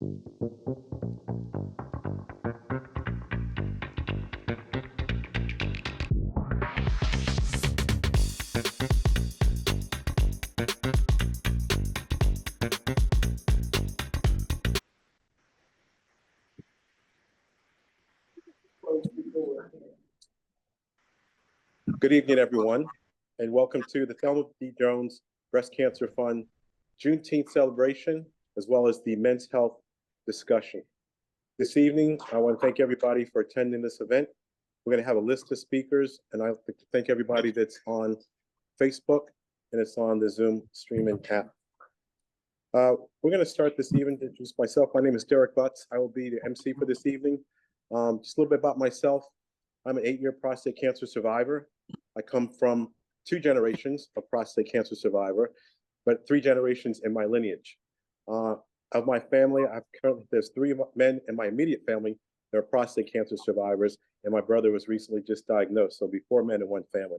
Good evening, everyone, and welcome to the Thelma D. Jones Breast Cancer Fund Juneteenth celebration, as well as the Men's Health discussion. This evening, I want to thank everybody for attending this event. We're going to have a list of speakers, and I'd like to thank everybody that's on Facebook and it's on the Zoom streaming app. We're going to start this evening to introduce myself. My name is Derek Butts. I will be the MC for this evening. Just a little bit about myself. I'm an 8-year prostate cancer survivor. I come from 2 generations of prostate cancer survivor, but 3 generations in my lineage. Of my family, there's 3 men in my immediate family that are prostate cancer survivors, and my brother was recently just diagnosed, so be 4 men in 1 family.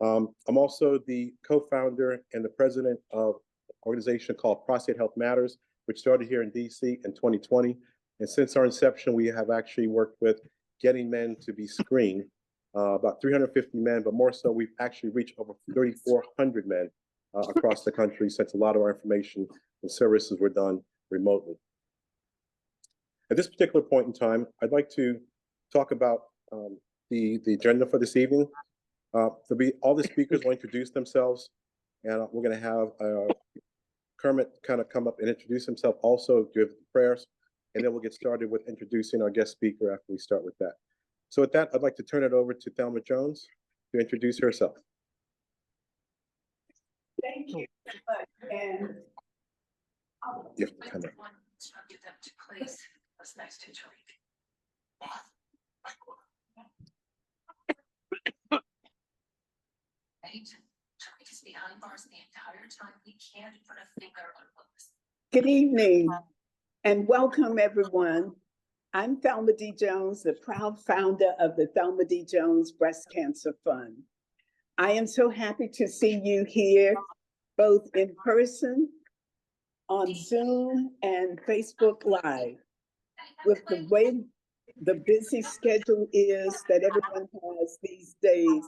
I'm also the co-founder and the president of an organization called Prostate Health Matters, which started here in DC in 2020. And since our inception, we have actually worked with getting men to be screened, about 350 men, but more so, we've actually reached over 3,400 men across the country, since a lot of our information and services were done remotely. At this particular point in time, I'd like to talk about the agenda for this evening. All the speakers will introduce themselves, and we're going to have Kermit kind of come up and introduce himself, also give the prayers, and then we'll get started with introducing our guest speaker after we start with that. So with that, I'd like to turn it over to Thelma Jones to introduce herself. Thank you. And you have to come in. Get them to place us next to each other. Right? Trying to stay behind bars the entire time. We can't put a finger on books. good evening and welcome, everyone. I'm Thelma D. Jones, the proud founder of the Thelma D. Jones Breast Cancer Fund. I am so happy to see you here, both in person, on Zoom, and Facebook Live. With the way the busy schedule is that everyone has these days,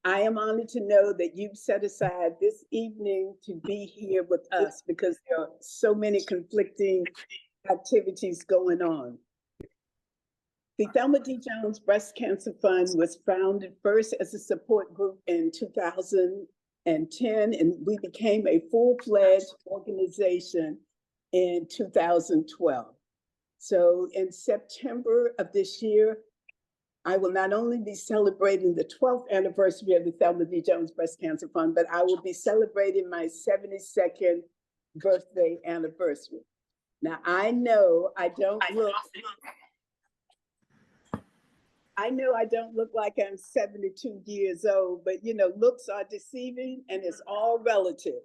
I am honored to know that you've set aside this evening to be here with us, because there are so many conflicting activities going on. The Thelma D. Jones Breast Cancer Fund was founded first as a support group in 2010, and we became a full-fledged organization in 2012. So in September of this year, I will not only be celebrating the 12th anniversary of the Thelma D. Jones Breast Cancer Fund, but I will be celebrating my 72nd birthday anniversary. Now, I know I don't look like I'm 72 years old, but you know, looks are deceiving and it's all relative.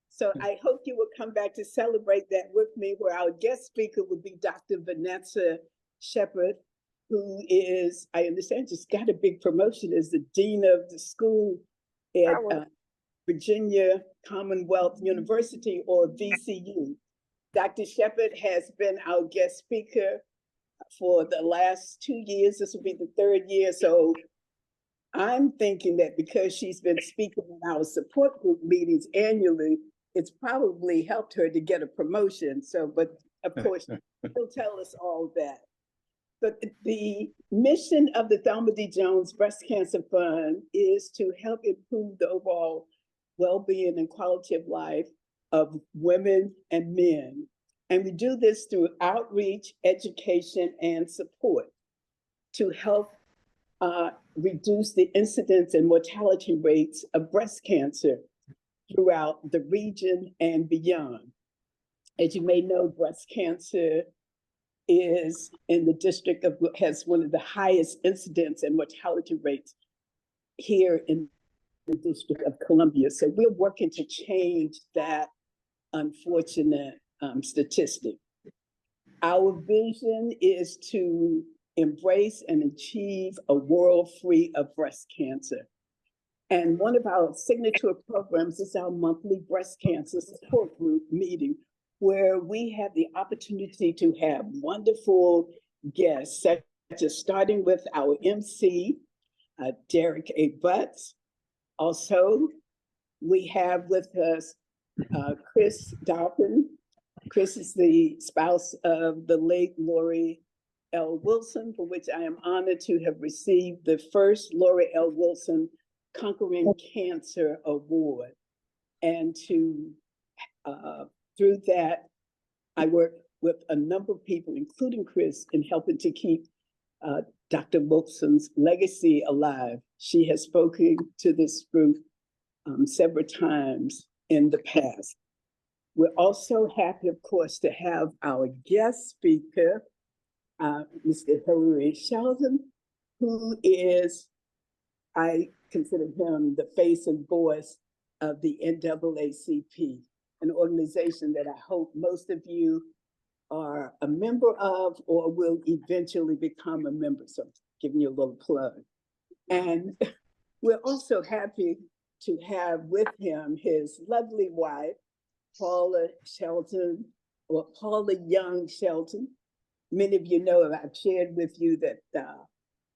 So I hope you will come back to celebrate that with me, where our guest speaker will be Dr. Vanessa Shepard, who is, I understand, just got a big promotion as the dean of the school at Virginia Commonwealth University, or VCU. Dr. Shepard has been our guest speaker for the last 2 years. This will be the 3rd year. So I'm thinking that because she's been speaking in our support group meetings annually, it's probably helped her to get a promotion. So, but of course, she'll tell us all that. But the mission of the Thelma D. Jones Breast Cancer Fund is to help improve the overall well-being and quality of life of women and men. And we do this through outreach, education, and support to help reduce the incidence and mortality rates of breast cancer throughout the region and beyond. As you may know, breast cancer is in the district of, has one of the highest incidence and mortality rates here in the District of Columbia. So we're working to change that unfortunate statistic. Our vision is to embrace and achieve a world free of breast cancer. And one of our signature programs is our monthly breast cancer support group meeting, where we have the opportunity to have wonderful guests, such as starting with our MC, Derek A. Butts. Also, we have with us Chris Dalpin. Chris is the spouse of the late Lori L. Wilson, for which I am honored to have received the first Lori L. Wilson Conquering Cancer Award. And through that, I work with a number of people, including Chris, in helping to keep Dr. Wilson's legacy alive. She has spoken to this group several times in the past. We're also happy, of course, to have our guest speaker, Mr. Hilary Sheldon, who is, I consider him the face and voice of the NAACP, an organization that I hope most of you are a member of or will eventually become a member. So I'm giving you a little plug. And we're also happy to have with him his lovely wife, Paula Shelton, or Paula Young Shelton. Many of you know, I've shared with you that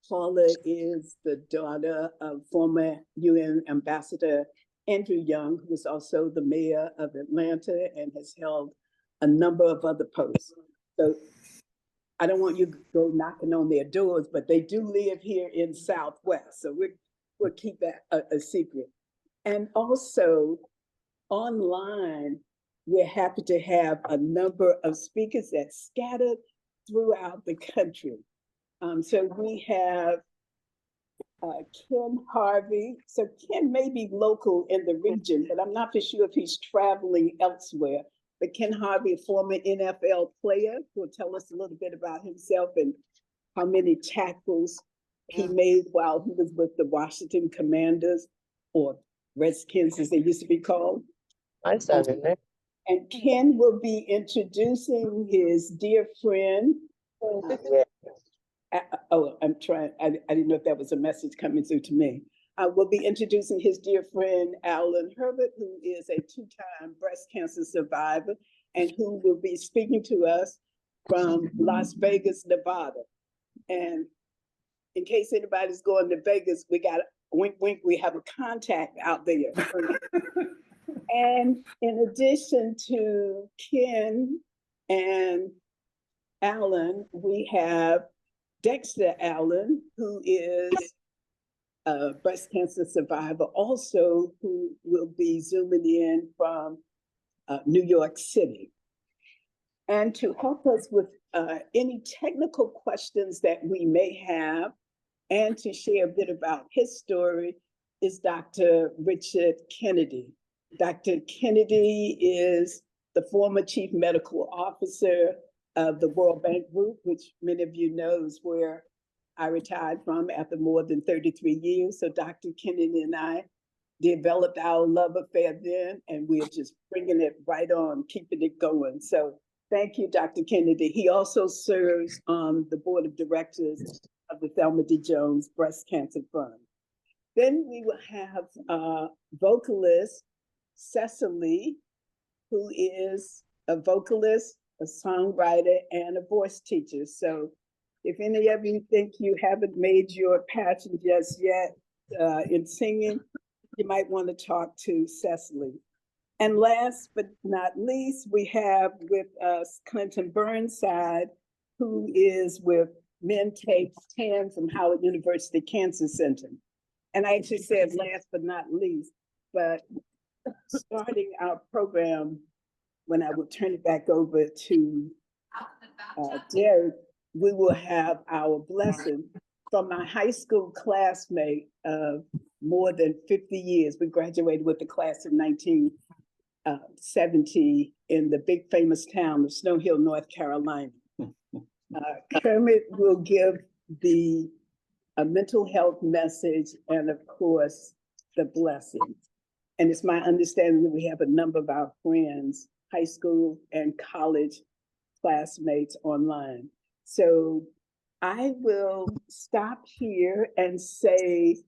Paula is the daughter of former UN Ambassador Andrew Young, who is also the mayor of Atlanta and has held a number of other posts. So I don't want you to go knocking on their doors, but they do live here in Southwest. So we'll keep that a secret. And also online, we're happy to have a number of speakers that scattered throughout the country. So we have Ken Harvey. So Ken may be local in the region, but I'm not for sure if he's traveling elsewhere. But Ken Harvey, a former NFL player, will tell us a little bit about himself and how many tackles he made while he was with the Washington Commanders, or Redskins as they used to be called. I said it there. And Ken will be introducing his dear friend. I'm trying, I didn't know if that was a message coming through to me. We'll be introducing his dear friend, Alan Herbert, who is a two-time breast cancer survivor and who will be speaking to us from Las Vegas, Nevada. And in case anybody's going to Vegas, we got, wink, wink, we have a contact out there. And in addition to Ken and Alan, we have Dexter Allen, who is a breast cancer survivor, also who will be zooming in from New York City. And to help us with any technical questions that we may have and to share a bit about his story is Dr. Richard Kennedy. Dr. Kennedy is the former chief medical officer of the World Bank Group, which many of you know is where I retired from after more than 33 years. So Dr. Kennedy and I developed our love affair then, and we're just bringing it right on, keeping it going. So thank you, Dr. Kennedy. He also serves on the board of directors of the Thelma D. Jones Breast Cancer Fund. Then we will have vocalist Cecily, who is a vocalist, a songwriter, and a voice teacher. So if any of you think you haven't made your passion just yet in singing, you might want to talk to Cecily. And last but not least, we have with us Clinton Burnside, who is with Men Take 10 from Howard University Cancer Center. And I actually said last but not least, but starting our program, when I will turn it back over to Derek, we will have our blessing from my high school classmate of more than 50 years. We graduated with the class of 1970 in the big famous town of Snow Hill, North Carolina. Kermit will give the mental health message and of course, the blessing. And it's my understanding that we have a number of our friends, high school and college classmates online. So I will stop here and say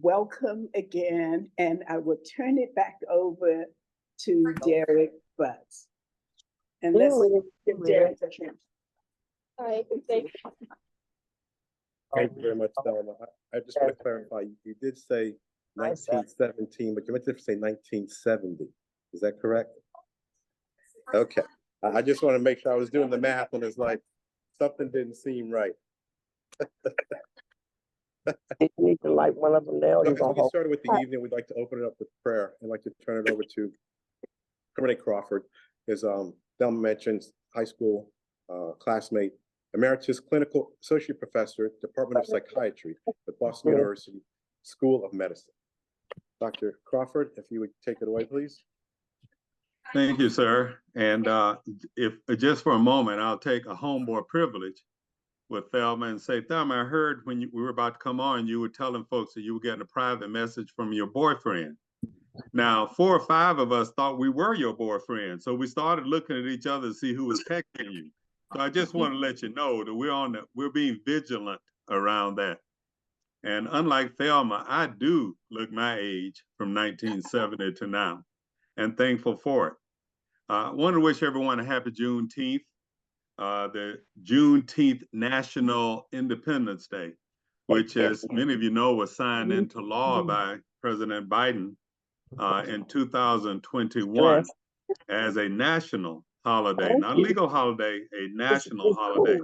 welcome again, and I will turn it back over to Derek Butts. And let's give Derek a chance. Thank you very much, Thelma. I just want to clarify, you did say 1917, but you meant to say 1970. Is that correct? Okay. I just want to make sure I was doing the math and it's like, something didn't seem right. You need to light one of them there. So as we get started with the evening, we'd like to open it up with prayer. I'd like to turn it over to Renee Crawford. As Thelma mentioned, high school classmate, Emeritus Clinical Associate Professor, Department of Psychiatry at Boston University School of Medicine. Dr. Crawford, if you would take it away, please. Thank you, sir. And if just for a moment, I'll take a homeboy privilege with Thelma and say, Thelma, I heard when we were about to come on, you were telling folks that you were getting a private message from your boyfriend. Now, 4 or 5 of us thought we were your boyfriend. So we started looking at each other to see who was texting you. So I just want to let you know that we're being vigilant around that. And unlike Thelma, I do look my age from 1970 to now, and thankful for it. I want to wish everyone a happy Juneteenth, the Juneteenth National Independence Day, which, as many of you know, was signed into law by President Biden in 2021 as a national holiday, not a legal holiday, a national holiday.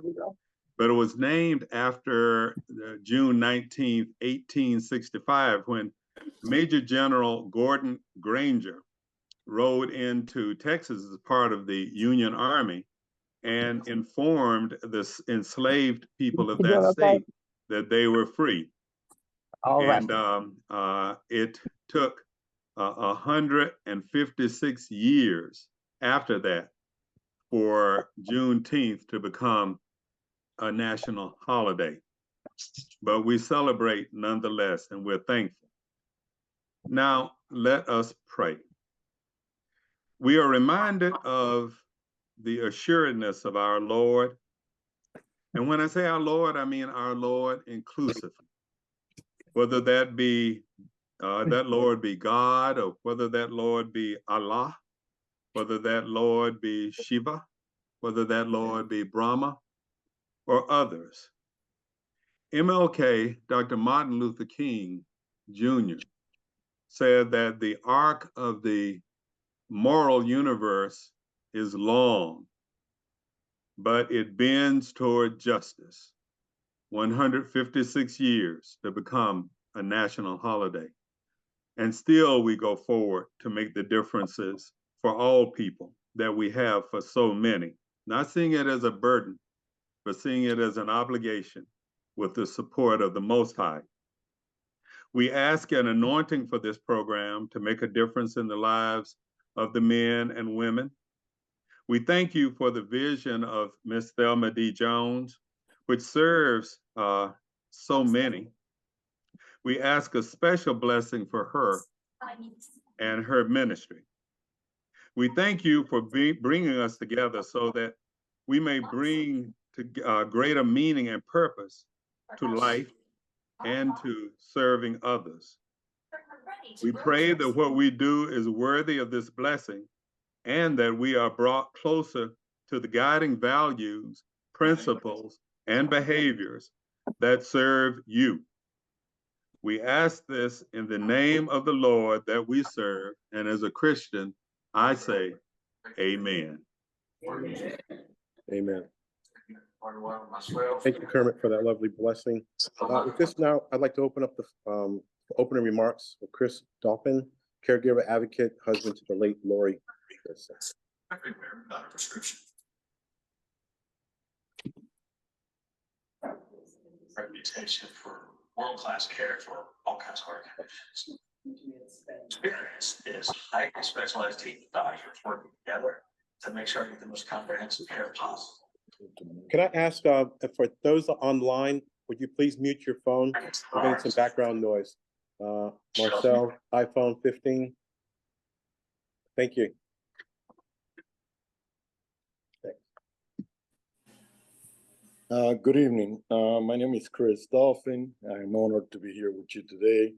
But it was named after June 19th, 1865, when Major General Gordon Granger rode into Texas as part of the Union Army and informed the enslaved people of that state that they were free. And it took 156 years after that for Juneteenth to become a national holiday. But we celebrate nonetheless, and we're thankful. Now, let us pray. We are reminded of the assuredness of our Lord. And when I say our Lord, I mean our Lord inclusively. Whether that be that Lord be God, or whether that Lord be Allah, whether that Lord be Shiva, whether that Lord be Brahma, or others. MLK, Dr. Martin Luther King Jr., said that the arc of the moral universe is long, but it bends toward justice. 156 years to become a national holiday. And still we go forward to make the differences for all people that we have for so many. Not seeing it as a burden, but seeing it as an obligation with the support of the Most High. We ask an anointing for this program to make a difference in the lives of the men and women. We thank you for the vision of Miss Thelma D. Jones, which serves so many. We ask a special blessing for her and her ministry. We thank you for bringing us together so that we may bring to greater meaning and purpose to life and to serving others. We pray that what we do is worthy of this blessing and that we are brought closer to the guiding values, principles, and behaviors that serve you. We ask this in the name of the Lord that we serve, and as a Christian, I say, amen. Amen. Thank you, Kermit, for that lovely blessing. With this now, I'd like to open up the opening remarks of Chris Dolphin, caregiver, advocate, husband to the late Lori. Reputation for world-class care for all kinds of heart conditions. Experience is highly specialized team of doctors working together to make sure I get the most comprehensive care possible. Can I ask, for those online, would you please mute your phone? We're getting some background noise. Marcel, iPhone 15. Thank you. Good evening. My name is Chris Dolphin. I'm honored to be here with you today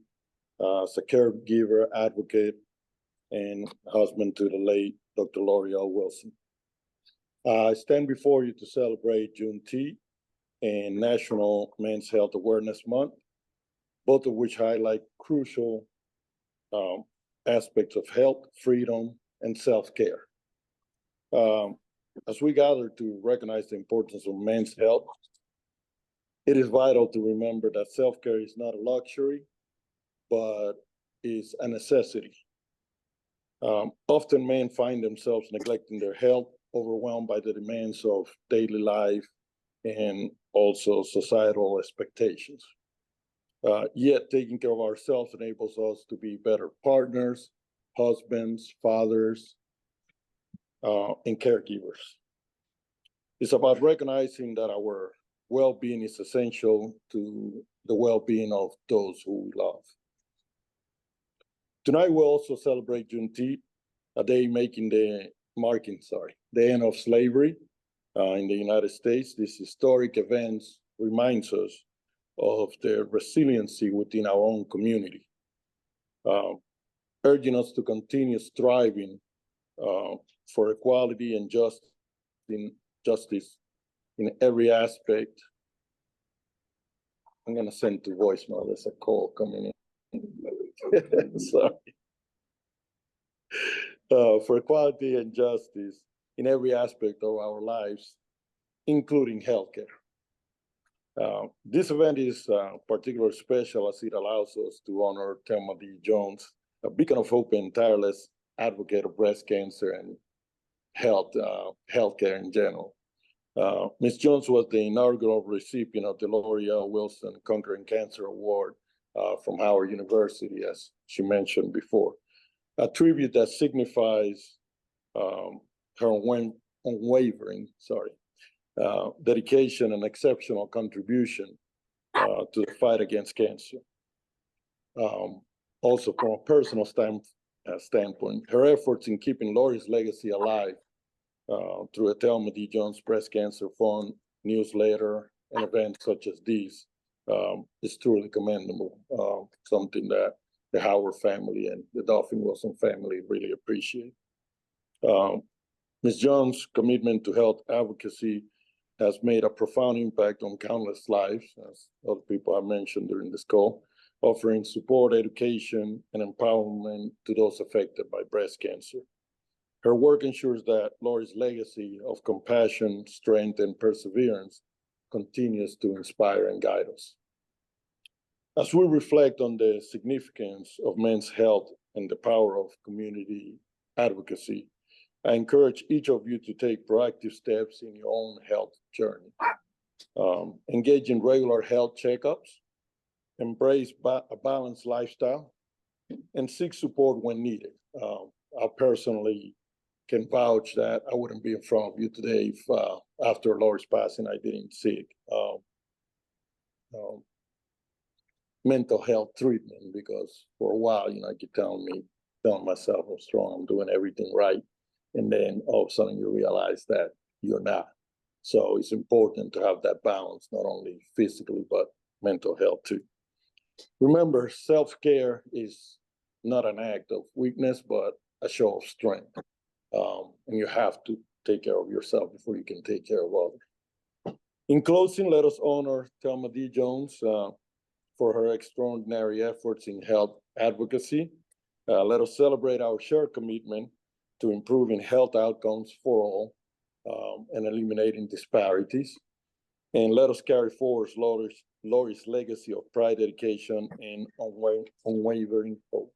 as a caregiver, advocate, and husband to the late Dr. Lori L. Wilson. I stand before you to celebrate Juneteenth and National Men's Health Awareness Month, both of which highlight crucial aspects of health, freedom, and self-care. As we gather to recognize the importance of men's health, it is vital to remember that self-care is not a luxury, but is a necessity. Often men find themselves neglecting their health, overwhelmed by the demands of daily life and also societal expectations. Yet taking care of ourselves enables us to be better partners, husbands, fathers, and caregivers. It's about recognizing that our well-being is essential to the well-being of those who we love. Tonight, we'll also celebrate Juneteenth, a day marking the end of slavery in the United States. This historic event reminds us of the resiliency within our own community, urging us to continue striving for equality and justice in every aspect. I'm gonna send to voicemail. There's a call coming in. Sorry. For equality and justice in every aspect of our lives, including healthcare. This event is particularly special as it allows us to honor Thelma D. Jones, a beacon of hope and tireless advocate of breast cancer and healthcare in general. Ms. Jones was the inaugural recipient of the L'Oreal Wilson Conquering Cancer Award from Howard University, as she mentioned before. A tribute that signifies her unwavering dedication and exceptional contribution to the fight against cancer. Also, from a personal standpoint, her efforts in keeping Lori's legacy alive through a Thelma D. Jones Breast Cancer Fund newsletter and events such as these is truly commendable, something that the Howard family and the Dolphin Wilson family really appreciate. Ms. Jones' commitment to health advocacy has made a profound impact on countless lives, as other people have mentioned during this call, offering support, education, and empowerment to those affected by breast cancer. Her work ensures that Lori's legacy of compassion, strength, and perseverance continues to inspire and guide us. As we reflect on the significance of men's health and the power of community advocacy, I encourage each of you to take proactive steps in your own health journey. Engage in regular health checkups, embrace a balanced lifestyle, and seek support when needed. I personally can vouch that I wouldn't be in front of you today if after Lori's passing I didn't seek mental health treatment, because for a while, I keep telling myself I'm strong, I'm doing everything right. And then all of a sudden you realize that you're not. So it's important to have that balance, not only physically, but mental health too. Remember, self-care is not an act of weakness, but a show of strength. And you have to take care of yourself before you can take care of others. In closing, let us honor Thelma D. Jones for her extraordinary efforts in health advocacy. Let us celebrate our shared commitment to improving health outcomes for all and eliminating disparities. And let us carry forward Lori's legacy of pride, dedication, and unwavering hope.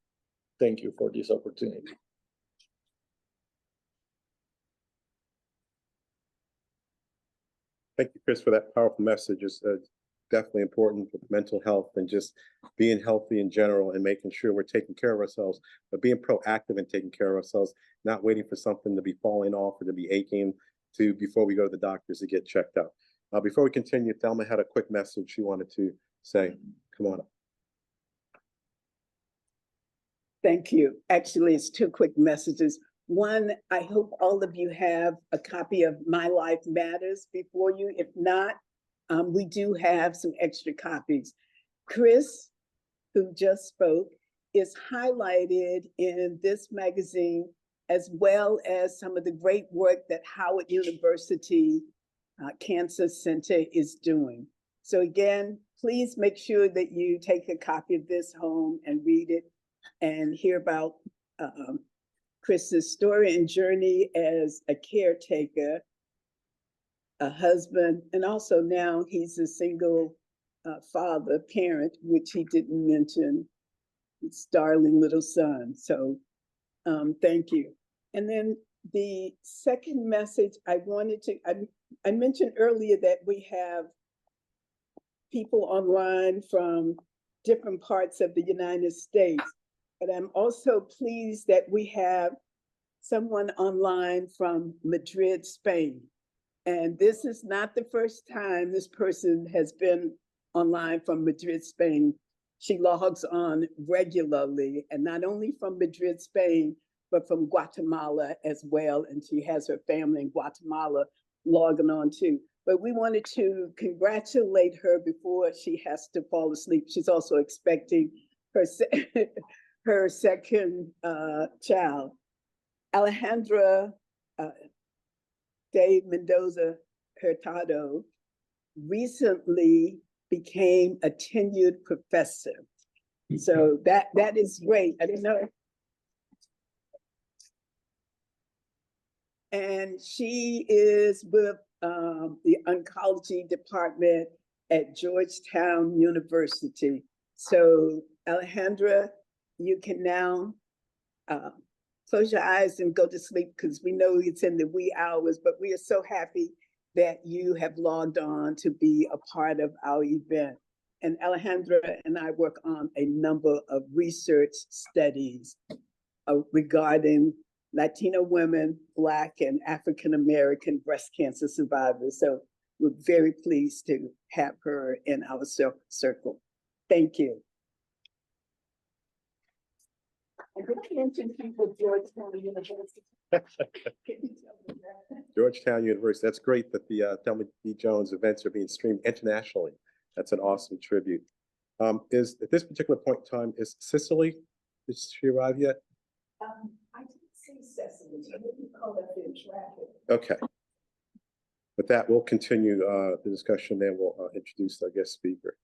Thank you for this opportunity. Thank you, Chris, for that powerful message. It's definitely important with mental health and just being healthy in general and making sure we're taking care of ourselves, but being proactive and taking care of ourselves, not waiting for something to be falling off or to be aching before we go to the doctors to get checked out. Before we continue, Thelma had a quick message she wanted to say. Come on up. Thank you. Actually, it's two quick messages. One, I hope all of you have a copy of My Life Matters before you. If not, we do have some extra copies. Chris, who just spoke, is highlighted in this magazine as well as some of the great work that Howard University Cancer Center is doing. So again, please make sure that you take a copy of this home and read it and hear about Chris's story and journey as a caretaker, a husband, and also now he's a single father, parent, which he didn't mention, his darling little son. So thank you. And then the second message I wanted to, I mentioned earlier that we have people online from different parts of the United States, but I'm also pleased that we have someone online from Madrid, Spain. And this is not the first time this person has been online from Madrid, Spain. She logs on regularly, and not only from Madrid, Spain, but from Guatemala as well. And she has her family in Guatemala logging on too. But we wanted to congratulate her before she has to fall asleep. She's also expecting her, her second child. Alejandra de Mendoza Hurtado recently became a tenured professor. So that is great. I didn't know. And she is with the oncology department at Georgetown University. So Alejandra, you can now close your eyes and go to sleep, because we know it's in the wee hours, but we are so happy that you have logged on to be a part of our event. And Alejandra and I work on a number of research studies regarding Latino women, Black and African-American breast cancer survivors. So we're very pleased to have her in our circle. Thank you. And did I mention people Georgetown University? Can you tell me that? Georgetown University, that's great that the Thelma D. Jones events are being streamed internationally. That's an awesome tribute. Is at this particular point in time, is Cicely, did she arrive yet? I didn't see Cecily, I didn't call up in traffic. Okay. With that, we'll continue the discussion, then we'll introduce our guest speaker.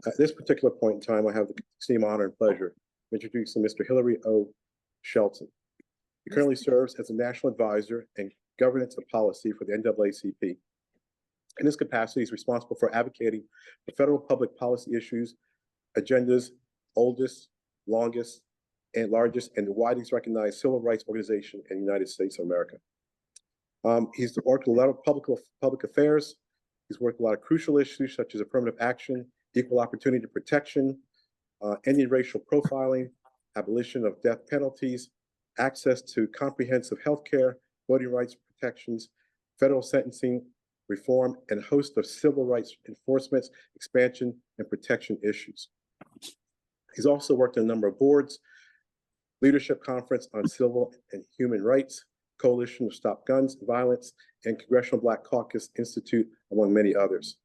At this particular point in time, I have the extreme honor and pleasure of introducing Mr. Hilary O. Shelton. He currently serves as a national advisor and governance of policy for the NAACP. In this capacity, he's responsible for advocating for federal public policy issues, agendas, oldest, longest, and largest, and the widest recognized civil rights organization in the United States of America. He's worked a lot of public affairs. He's worked a lot of crucial issues such as affirmative action, equal opportunity protection, ending racial profiling, abolition of death penalties, access to comprehensive health care, voting rights protections, federal sentencing reform, and a host of civil rights enforcement, expansion, and protection issues. He's also worked on a number of boards, Leadership Conference on Civil and Human Rights, Coalition of Stop Guns Violence, and Congressional Black Caucus Institute, among many others.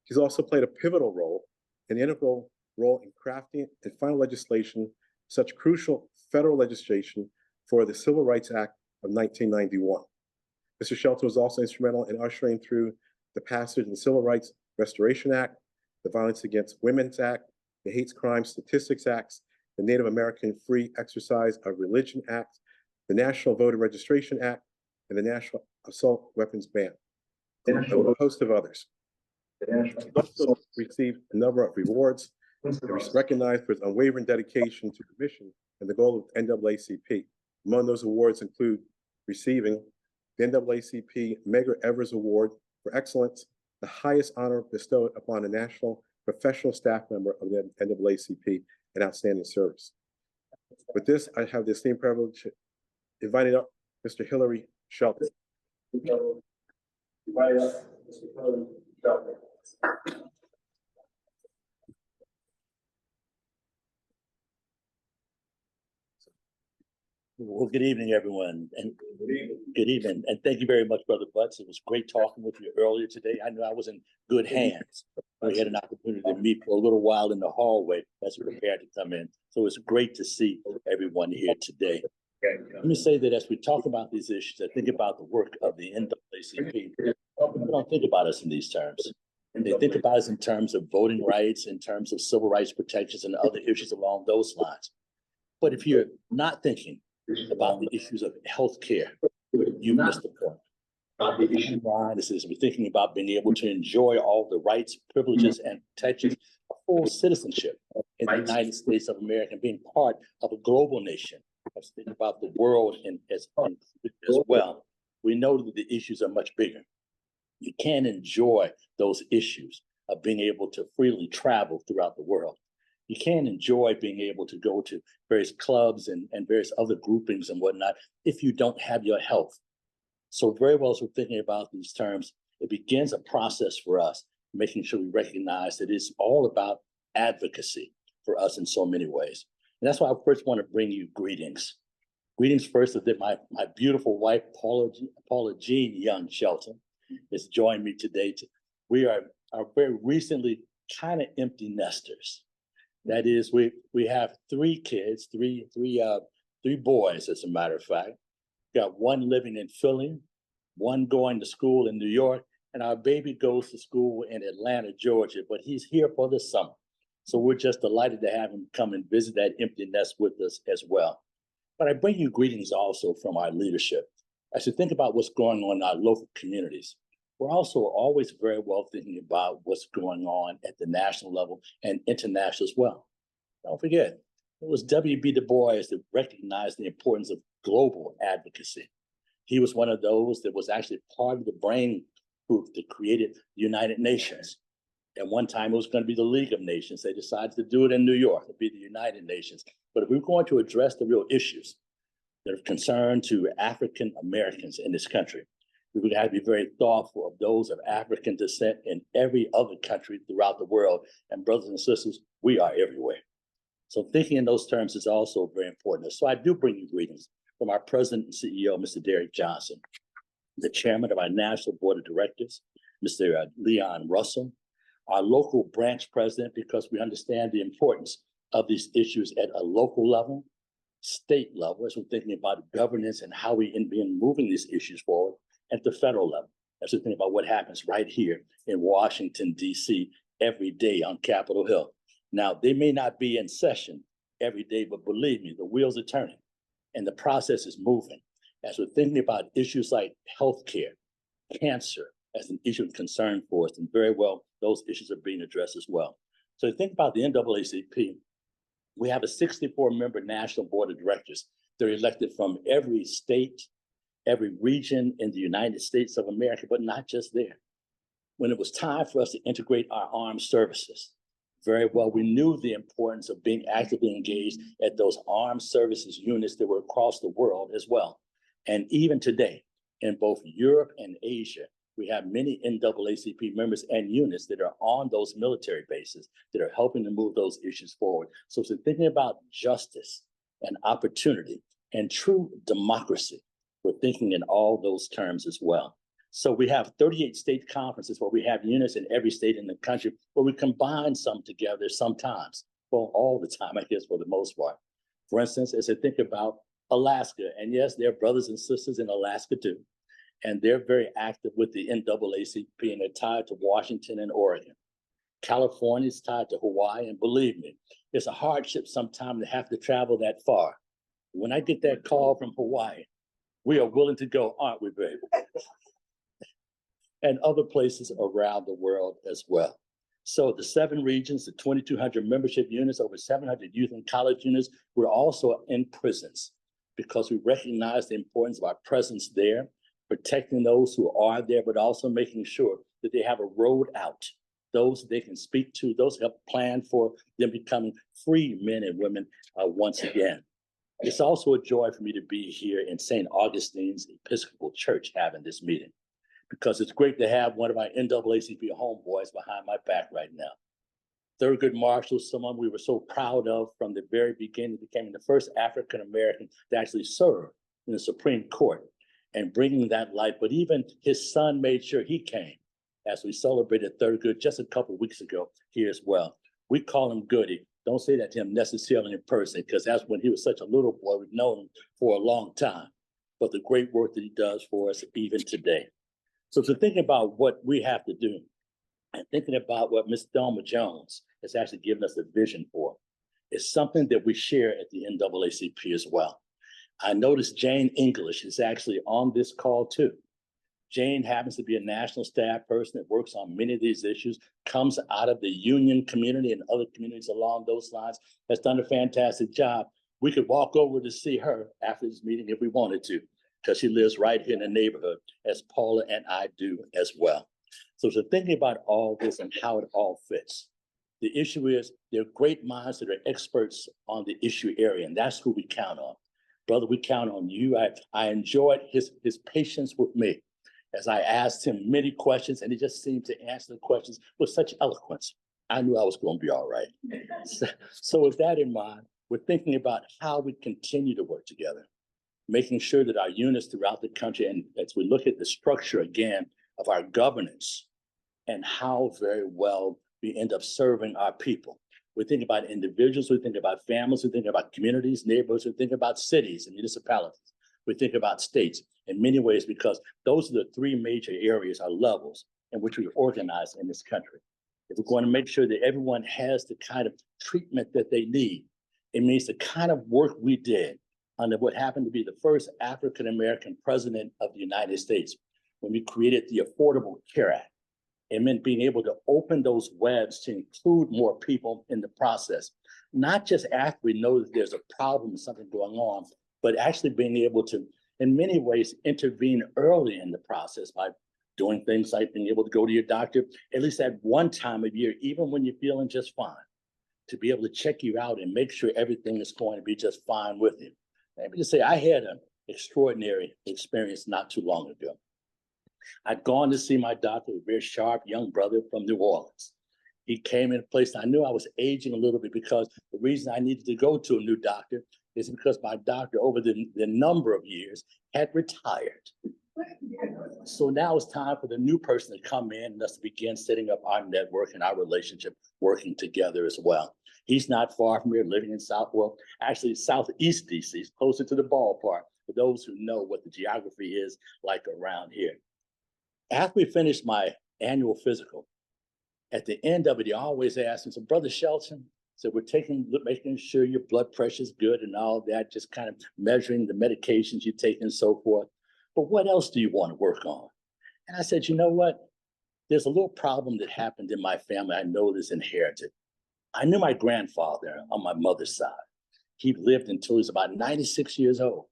He's also played a pivotal role, an integral role in crafting and final legislation, such crucial federal legislation for the Civil Rights Act of 1991. Mr. Shelton was also instrumental in ushering through the passage of the Civil Rights Restoration Act, the Violence Against Women's Act, the Hate Crime Statistics Acts, the Native American Free Exercise of Religion Act, the National Voter Registration Act, and the National Assault Weapons Ban, and a host of others. He also received a number of rewards and was recognized for his unwavering dedication to the mission and the goal of NAACP. Among those awards include receiving the NAACP Medgar Evers Award for Excellence, the highest honor bestowed upon a national professional staff member of the NAACP and outstanding service. With this, I have the esteemed privilege of inviting up Mr. Hilary Shelton. Inviting up Mr. Hilary Shelton. Well, good evening, everyone, and good evening, and thank you very much, Brother Butts. It was great talking with you earlier today. I know I was in good hands. We had an opportunity to meet for a little while in the hallway as we prepared to come in. So it's great to see everyone here today. Let me say that as we talk about these issues, I think about the work of the NAACP. People don't think about us in these terms. And they think about us in terms of voting rights, in terms of civil rights protections and other issues along those lines. But if you're not thinking about the issues of healthcare, you missed the point. The issue behind this is we're thinking about being able to enjoy all the rights, privileges, and protections of full citizenship in the United States of America, and being part of a global nation. Let's think about the world as well. We know that the issues are much bigger. You can't enjoy those issues of being able to freely travel throughout the world. You can't enjoy being able to go to various clubs and various other groupings and whatnot if you don't have your health. So very well, as we're thinking about these terms, it begins a process for us, making sure we recognize that it's all about advocacy for us in so many ways. And that's why I first want to bring you greetings. Greetings first of that my beautiful wife, Paula Jean Young Shelton, is joining me today. We are very recently kind of empty nesters. That is, we have three kids, three boys, as a matter of fact. Got one living in Philly, one going to school in New York, and our baby goes to school in Atlanta, Georgia, but he's here for the summer. So we're just delighted to have him come and visit that empty nest with us as well. But I bring you greetings also from our leadership. As you think about what's going on in our local communities, we're also always very well thinking about what's going on at the national level and international as well. Don't forget, it was W.B. Du Bois that recognized the importance of global advocacy. He was one of those that was actually part of the brain group that created the United Nations. At one time, it was going to be the League of Nations. They decided to do it in New York, to be the United Nations. But if we're going to address the real issues that are concerned to African Americans in this country, we would have to be very thoughtful of those of African descent in every other country throughout the world. And brothers and sisters, we are everywhere. So thinking in those terms is also very important. So I do bring you greetings from our president and CEO, Mr. Derrick Johnson, the chairman of our national board of directors, Mr. Leon Russell, our local branch president, because we understand the importance of these issues at a local level, state level, as we're thinking about governance and how we begin moving these issues forward, at the federal level, as we think about what happens right here in Washington, D.C. every day on Capitol Hill. Now, they may not be in session every day, but believe me, the wheels are turning and the process is moving. As we're thinking about issues like healthcare, cancer as an issue of concern for us, and very well, those issues are being addressed as well. So think about the NAACP. We have a 64-member national board of directors. They're elected from every state, every region in the United States of America, but not just there. When it was time for us to integrate our armed services, very well, we knew the importance of being actively engaged at those armed services units that were across the world as well. And even today, in both Europe and Asia, we have many NAACP members and units that are on those military bases that are helping to move those issues forward. So thinking about justice and opportunity and true democracy, we're thinking in all those terms as well. So we have 38 state conferences where we have units in every state in the country where we combine some together sometimes, well, all the time, I guess, for the most part. For instance, as I think about Alaska, and yes, there are brothers and sisters in Alaska too, and they're very active with the NAACP and they're tied to Washington and Oregon. California is tied to Hawaii, and believe me, it's a hardship sometimes to have to travel that far. When I get that call from Hawaii, we are willing to go, aren't we, baby? And other places around the world as well. So the 7 regions, the 2,200 membership units, over 700 youth and college units, we're also in prisons because we recognize the importance of our presence there, protecting those who are there, but also making sure that they have a road out, those they can speak to, those who help plan for them becoming free men and women once again. It's also a joy for me to be here in St. Augustine's Episcopal Church having this meeting, because it's great to have one of our NAACP homeboys behind my back right now. Thurgood Marshall, someone we were so proud of from the very beginning, became the first African-American to actually serve in the Supreme Court and bringing that light. But even his son made sure he came as we celebrated Thurgood just a couple of weeks ago here as well. We call him Goody. Don't say that to him necessarily in person, because that's when he was such a little boy. We've known him for a long time, but the great work that he does for us even today. So to think about what we have to do and thinking about what Ms. Thelma Jones has actually given us a vision for is something that we share at the NAACP as well. I noticed Jane English is actually on this call too. Jane happens to be a national staff person that works on many of these issues, comes out of the union community and other communities along those lines, has done a fantastic job. We could walk over to see her after this meeting if we wanted to, because she lives right here in the neighborhood, as Paula and I do as well. So thinking about all this and how it all fits, the issue is there are great minds that are experts on the issue area, and that's who we count on. Brother, we count on you. I enjoyed his patience with me as I asked him many questions, and he just seemed to answer the questions with such eloquence. I knew I was going to be all right. So with that in mind, we're thinking about how we continue to work together, making sure that our units throughout the country, and as we look at the structure again of our governance and how very well we end up serving our people. We think about individuals, we think about families, we think about communities, neighborhoods, we think about cities and municipalities. We think about states in many ways, because those are the three major areas or levels in which we organize in this country. If we're going to make sure that everyone has the kind of treatment that they need, it means the kind of work we did under what happened to be the first African-American president of the United States when we created the Affordable Care Act. It meant being able to open those webs to include more people in the process, not just after we know that there's a problem, something going on, but actually being able to, in many ways, intervene early in the process by doing things like being able to go to your doctor at least at one time a year, even when you're feeling just fine, to be able to check you out and make sure everything is going to be just fine with you. Let me just say, I had an extraordinary experience not too long ago. I'd gone to see my doctor, a very sharp young brother from New Orleans. He came in a place I knew I was aging a little bit, because the reason I needed to go to a new doctor is because my doctor over the number of years had retired. So now it's time for the new person to come in and us to begin setting up our network and our relationship working together as well. He's not far from here, living in actually southeast DC, closer to the ballpark, for those who know what the geography is like around here. After we finished my annual physical, at the end of it, he always asked me, so Brother Shelton, so we're making sure your blood pressure is good and all that, just kind of measuring the medications you take and so forth. But what else do you want to work on? And I said, you know what? There's a little problem that happened in my family. I know this inherited. I knew my grandfather on my mother's side. He lived until he was about 96 years old,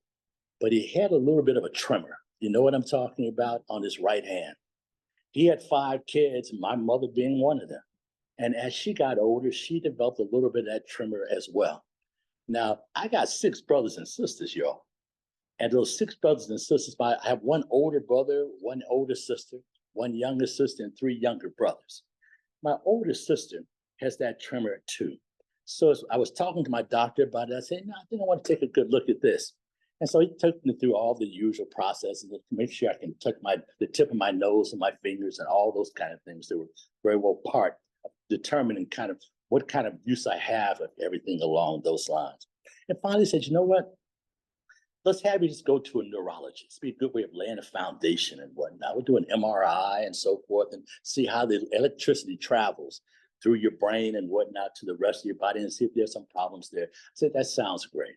but he had a little bit of a tremor. You know what I'm talking about? On his right hand. He had 5 kids, my mother being one of them. And as she got older, she developed a little bit of that tremor as well. Now, I got 6 brothers and sisters, y'all. And those 6 brothers and sisters, I have 1 older brother, 1 older sister, 1 younger sister, and 3 younger brothers. My older sister has that tremor too. So I was talking to my doctor about it. I said, no, I think I want to take a good look at this. And so he took me through all the usual processes to make sure I can touch the tip of my nose and my fingers and all those kind of things that were very well part of determining kind of what kind of use I have of everything along those lines. And finally said, you know what? Let's have you just go to a neurologist. It'd be a good way of laying a foundation and whatnot. We'll do an MRI and so forth and see how the electricity travels through your brain and whatnot to the rest of your body and see if there's some problems there. I said, that sounds great.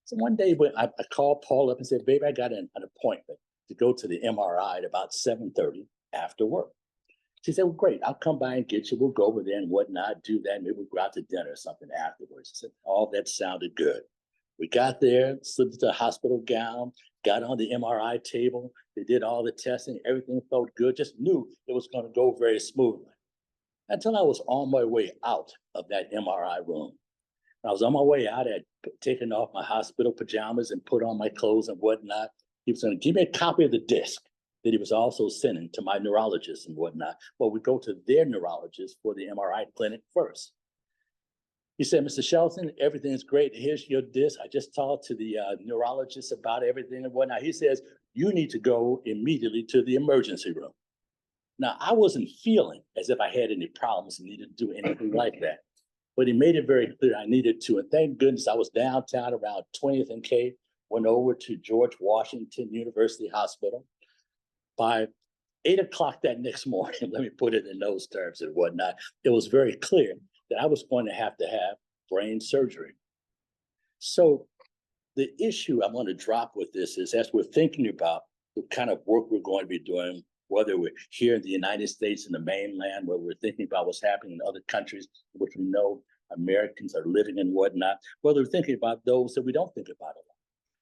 So one day when I called Paul up and said, baby, I got an appointment to go to the MRI at about 7:30 after work. She said, well, great, I'll come by and get you. We'll go over there and whatnot, do that. Maybe we'll go out to dinner or something afterwards. I said, all that sounded good. We got there, slipped into a hospital gown, got on the MRI table. They did all the testing. Everything felt good. Just knew it was going to go very smoothly. Until I was on my way out of that MRI room. I was on my way out, I had taken off my hospital pajamas and put on my clothes and whatnot. He was going to give me a copy of the disc that he was also sending to my neurologist and whatnot. Well, we go to their neurologist for the MRI clinic first. He said, Mr. Shelton, everything's great. Here's your disc. I just talked to the neurologist about everything and whatnot. He says, you need to go immediately to the emergency room. Now, I wasn't feeling as if I had any problems and needed to do anything like that. But he made it very clear I needed to. And thank goodness I was downtown around 20th and K, went over to George Washington University Hospital. By 8 o'clock that next morning, let me put it in those terms and whatnot, it was very clear that I was going to have brain surgery. So the issue I want to drop with this is, as we're thinking about the kind of work we're going to be doing, whether we're here in the United States in the mainland, where we're thinking about what's happening in other countries, which we know Americans are living and whatnot, whether we're thinking about those that we don't think about a lot.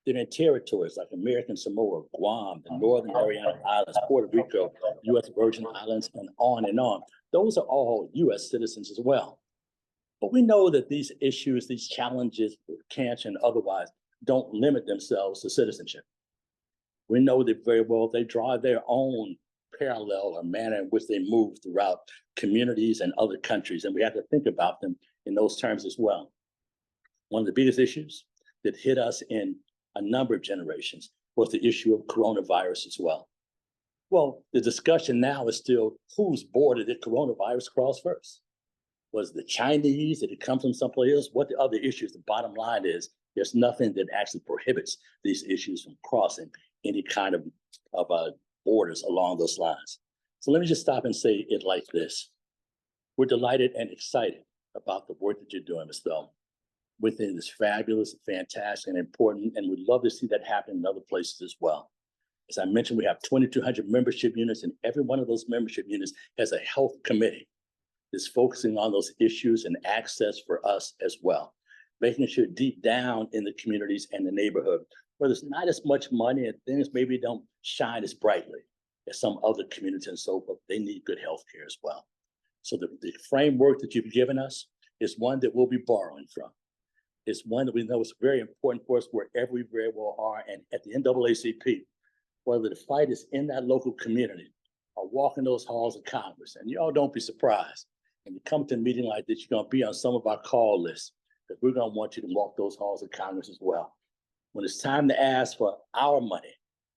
They're in territories like American Samoa, Guam, the Northern Mariana Islands, Puerto Rico, U.S. Virgin Islands, and on and on. Those are all U.S. citizens as well. But we know that these issues, these challenges, cancer and otherwise, don't limit themselves to citizenship. We know that very well they draw their own parallel or manner in which they move throughout communities and other countries, and we have to think about them in those terms as well. One of the biggest issues that hit us in a number of generations was the issue of coronavirus as well. Well, the discussion now is still whose border did coronavirus cross first? Was it the Chinese? Did it come from someplace else? What the other issues? The bottom line is there's nothing that actually prohibits these issues from crossing any kind of borders along those lines. So let me just stop and say it like this. We're delighted and excited about the work that you're doing, Ms. Thelma. Within this fabulous, fantastic, and important, and we'd love to see that happen in other places as well. As I mentioned, we have 2,200 membership units, and every one of those membership units has a health committee that's focusing on those issues and access for us as well, making sure deep down in the communities and the neighborhood, where there's not as much money and things maybe don't shine as brightly as some other communities and so forth, they need good health care as well. So the framework that you've given us is one that we'll be borrowing from. It's one that we know is very important for us wherever we very well are. And at the NAACP, whether the fight is in that local community or walking those halls of Congress, and y'all don't be surprised when you come to a meeting like this, you're gonna be on some of our call lists, because we're gonna want you to walk those halls of Congress as well. When it's time to ask for our money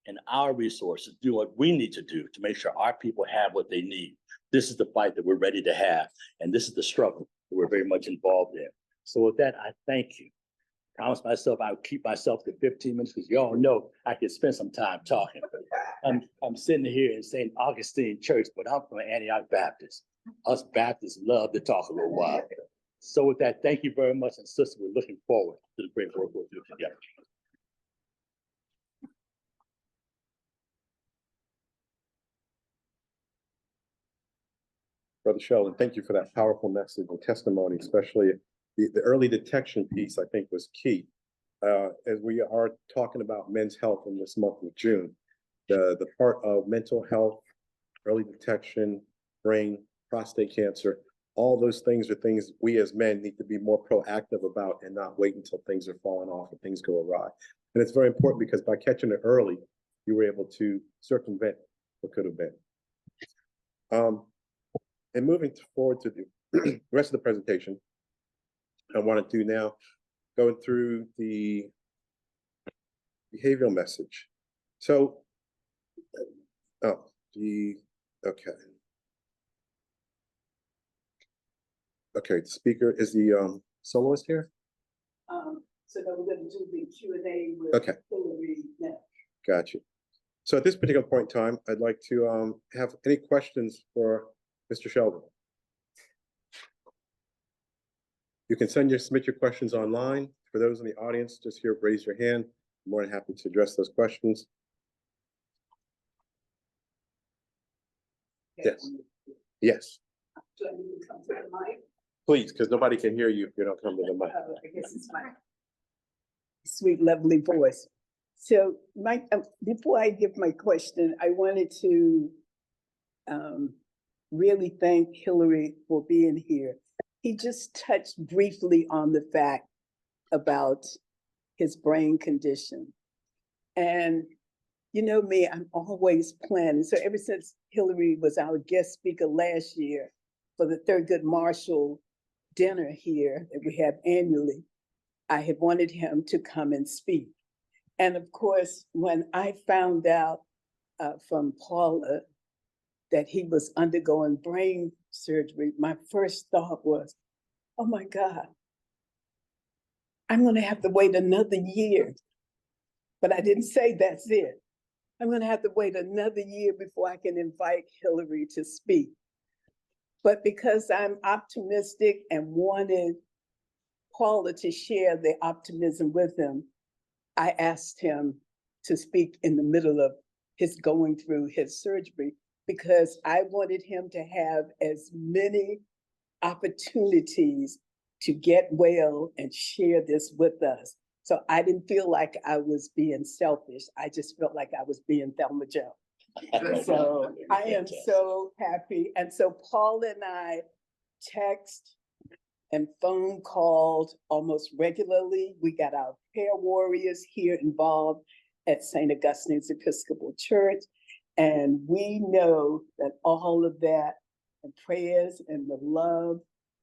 and our resources, do what we need to do to make sure our people have what they need. This is the fight that we're ready to have. And this is the struggle that we're very much involved in. So with that, I thank you. I promised myself I would keep myself to 15 minutes because y'all know I could spend some time talking. I'm sitting here in St. Augustine Church, but I'm from Antioch Baptist. Us Baptists love to talk a little while. So with that, thank you very much. And sister, we're looking forward to the great work we'll do together. Brother Sheldon, thank you for that powerful message and testimony, especially the early detection piece, I think, was key. As we are talking about men's health in this month of June, the part of mental health, early detection, brain, prostate cancer, all those things are things we as men need to be more proactive about and not wait until things are falling off and things go awry. And it's very important because by catching it early, you were able to circumvent what could have been. And moving forward to the rest of the presentation, I want to do now, going through the behavioral message. So, okay. Okay, the speaker is the soloist here? So now we're going to do the Q&A with Hillary now. Gotcha. So at this particular point in time, I'd like to have any questions for Mr. Sheldon. You can submit your questions online. For those in the audience, just here, raise your hand. I'm more than happy to address those questions. Yes. Yes. Do I need to come to the mic? Please, because nobody can hear you if you don't come to the mic. I guess it's my sweet, lovely voice. So, Mike, before I give my question, I wanted to really thank Hillary for being here. He just touched briefly on the fact about his brain condition. And you know me, I'm always planning. So ever since Hillary was our guest speaker last year for the Thurgood Marshall dinner here that we have annually, I had wanted him to come and speak. And of course, when I found out from Paula that he was undergoing brain surgery, my first thought was, oh my God, I'm gonna have to wait another year. But I didn't say that's it. I'm gonna have to wait another year before I can invite Hillary to speak. But because I'm optimistic and wanted Paula to share the optimism with him, I asked him to speak in the middle of his going through his surgery because I wanted him to have as many opportunities to get well and share this with us. So I didn't feel like I was being selfish. I just felt like I was being Thelma Jones. So I am so happy. And so Paul and I text and phone called almost regularly. We got our prayer warriors here involved at St. Augustine's Episcopal Church. And we know that all of that and prayers and the love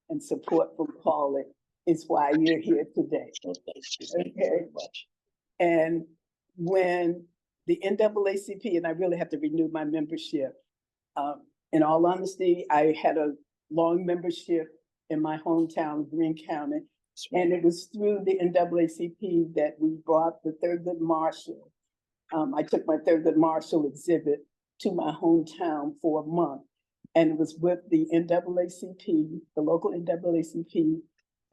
and support from Paula is why you're here today. Thank you very much. And when the NAACP, and I really have to renew my membership, in all honesty, I had a long membership in my hometown, Greene County, and it was through the NAACP that we brought the Thurgood Marshall. I took my Thurgood Marshall exhibit to my hometown for a month, and it was with the NAACP, the local NAACP,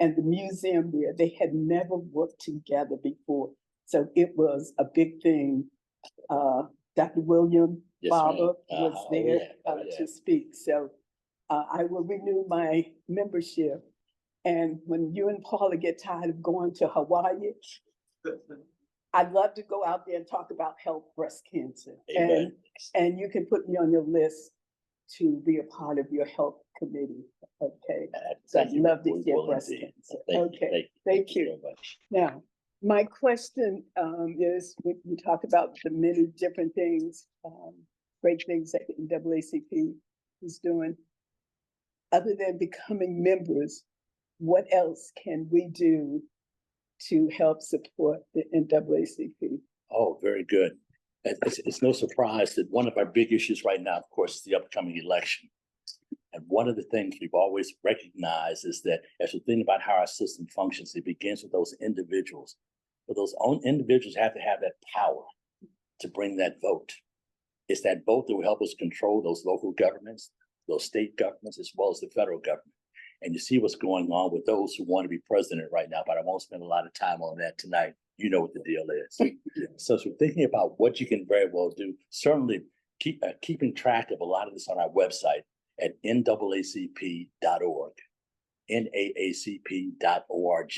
and the museum there. They had never worked together before, so it was a big thing. Dr. William Barber was there to speak, so I will renew my membership. And when you and Paula get tired of going to Hawaii, I'd love to go out there and talk about health breast cancer. And you can put me on your list to be a part of your health committee, okay? So I'd love to hear breast cancer. Okay, thank you. Now, my question is, we talk about the many different things, great things that the NAACP is doing. Other than becoming members, what else can we do to help support the NAACP? Oh, very good. It's no surprise that one of our big issues right now, of course, is the upcoming election. And one of the things we've always recognized is that as we think about how our system functions, it begins with those individuals. But those own individuals have to have that power to bring that vote. It's that vote that will help us control those local governments, those state governments, as well as the federal government. And you see what's going on with those who want to be president right now, but I won't spend a lot of time on that tonight. You know what the deal is. So as we're thinking about what you can very well do, certainly keeping track of a lot of this on our website at naacp.org. naacp.org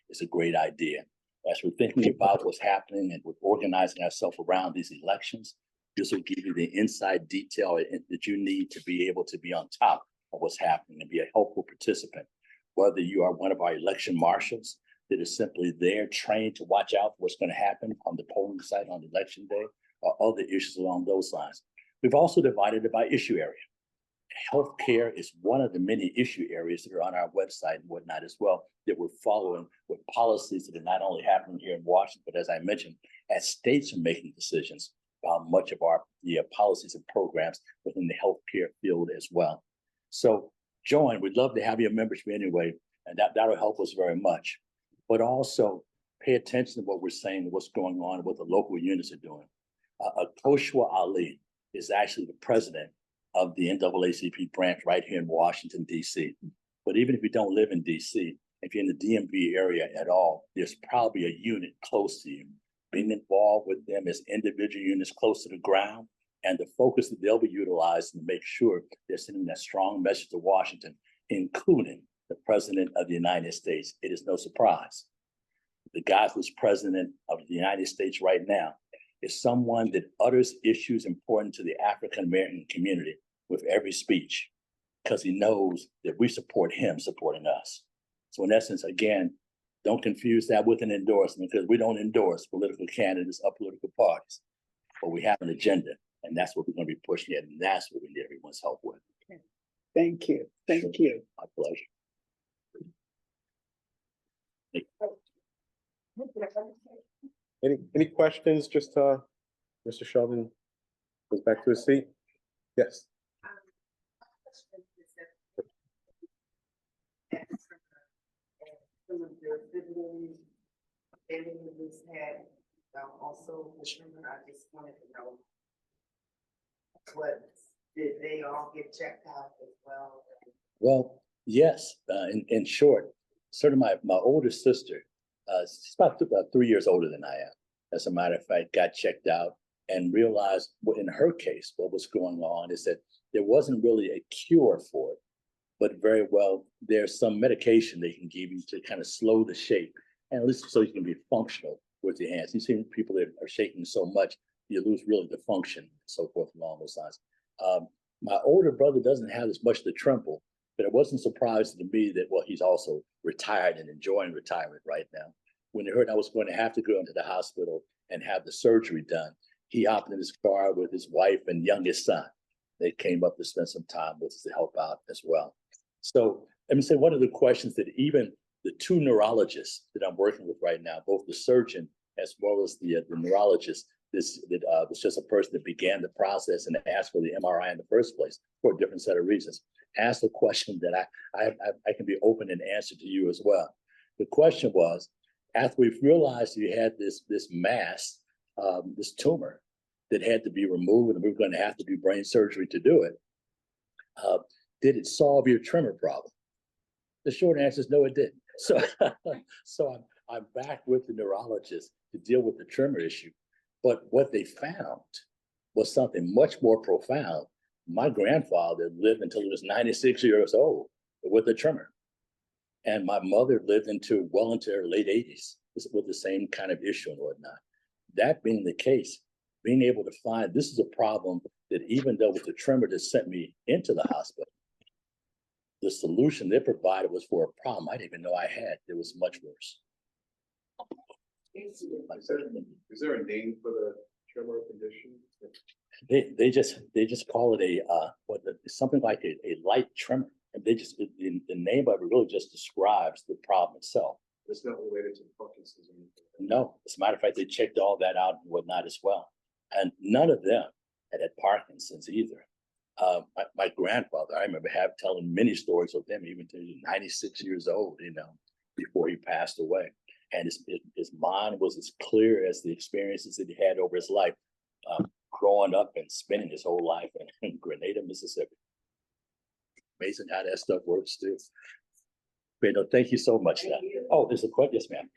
is a great idea. As we're thinking about what's happening and we're organizing ourselves around these elections, this will give you the inside detail that you need to be able to be on top of what's happening and be a helpful participant. Whether you are one of our election marshals that is simply there trained to watch out for what's going to happen on the polling site on election day, or other issues along those lines. We've also divided it by issue area. Healthcare is one of the many issue areas that are on our website and whatnot as well, that we're following with policies that are not only happening here in Washington, but as I mentioned, as states are making decisions about much of our policies and programs within the healthcare field as well. So join, we'd love to have your membership anyway, and that'll help us very much. But also pay attention to what we're saying and what's going on, what the local units are doing. Koshua Ali is actually the president of the NAACP branch right here in Washington, D.C. But even if you don't live in D.C., if you're in the DMV area at all, there's probably a unit close to you. Being involved with them as individual units close to the ground, and the focus that they'll be utilizing to make sure they're sending that strong message to Washington, including the President of the United States. It is no surprise. The guy who's President of the United States right now is someone that utters issues important to the African-American community with every speech, because he knows that we support him supporting us. So in essence, again, don't confuse that with an endorsement, because we don't endorse political candidates or political parties, but we have an agenda, and that's what we're going to be pushing at, and that's what we need everyone's help with. Thank you. Thank you. My pleasure. Any questions? Just Mr. Sheldon goes back to his seat. Yes. Any of this had, also, I just wanted to know, did they all get checked out as well? Well, yes, in short, certainly my older sister, she's about 3 years older than I am. As a matter of fact, got checked out and realized in her case, what was going on is that there wasn't really a cure for it, but very well, there's some medication they can give you to kind of slow the shake, and at least so you can be functional with your hands. You see people that are shaking so much, you lose really the function, and so forth along those lines. My older brother doesn't have as much to tremble, but it wasn't surprising to me that, well, he's also retired and enjoying retirement right now. When he heard I was going to have to go into the hospital and have the surgery done, he hopped in his car with his wife and youngest son. They came up to spend some time with us to help out as well. So let me say one of the questions that even the two neurologists that I'm working with right now, both the surgeon as well as the neurologist, this was just a person that began the process and asked for the MRI in the first place for a different set of reasons. Asked a question that I can be open and answer to you as well. The question was, after we've realized you had this mass, this tumor that had to be removed, and we were going to have to do brain surgery to do it, did it solve your tremor problem? The short answer is no, it didn't. So I'm back with the neurologist to deal with the tremor issue. But what they found was something much more profound. My grandfather lived until he was 96 years old with a tremor. And my mother lived well into her late 80s with the same kind of issue and whatnot. That being the case, being able to find this is a problem that even though with the tremor that sent me into the hospital, the solution they provided was for a problem I didn't even know I had. It was much worse. Is there a name for the tremor condition? They just call it something like a light tremor. And the name of it really just describes the problem itself. It's not related to Parkinson's or anything. No, as a matter of fact, they checked all that out and whatnot as well. And none of them had Parkinson's either. My grandfather, I remember telling many stories of him, even to 96 years old, before he passed away. And his mind was as clear as the experiences that he had over his life, growing up and spending his whole life in Grenada, Mississippi. Amazing how that stuff works too. But no, thank you so much. Oh, there's a question. Yes, ma'am.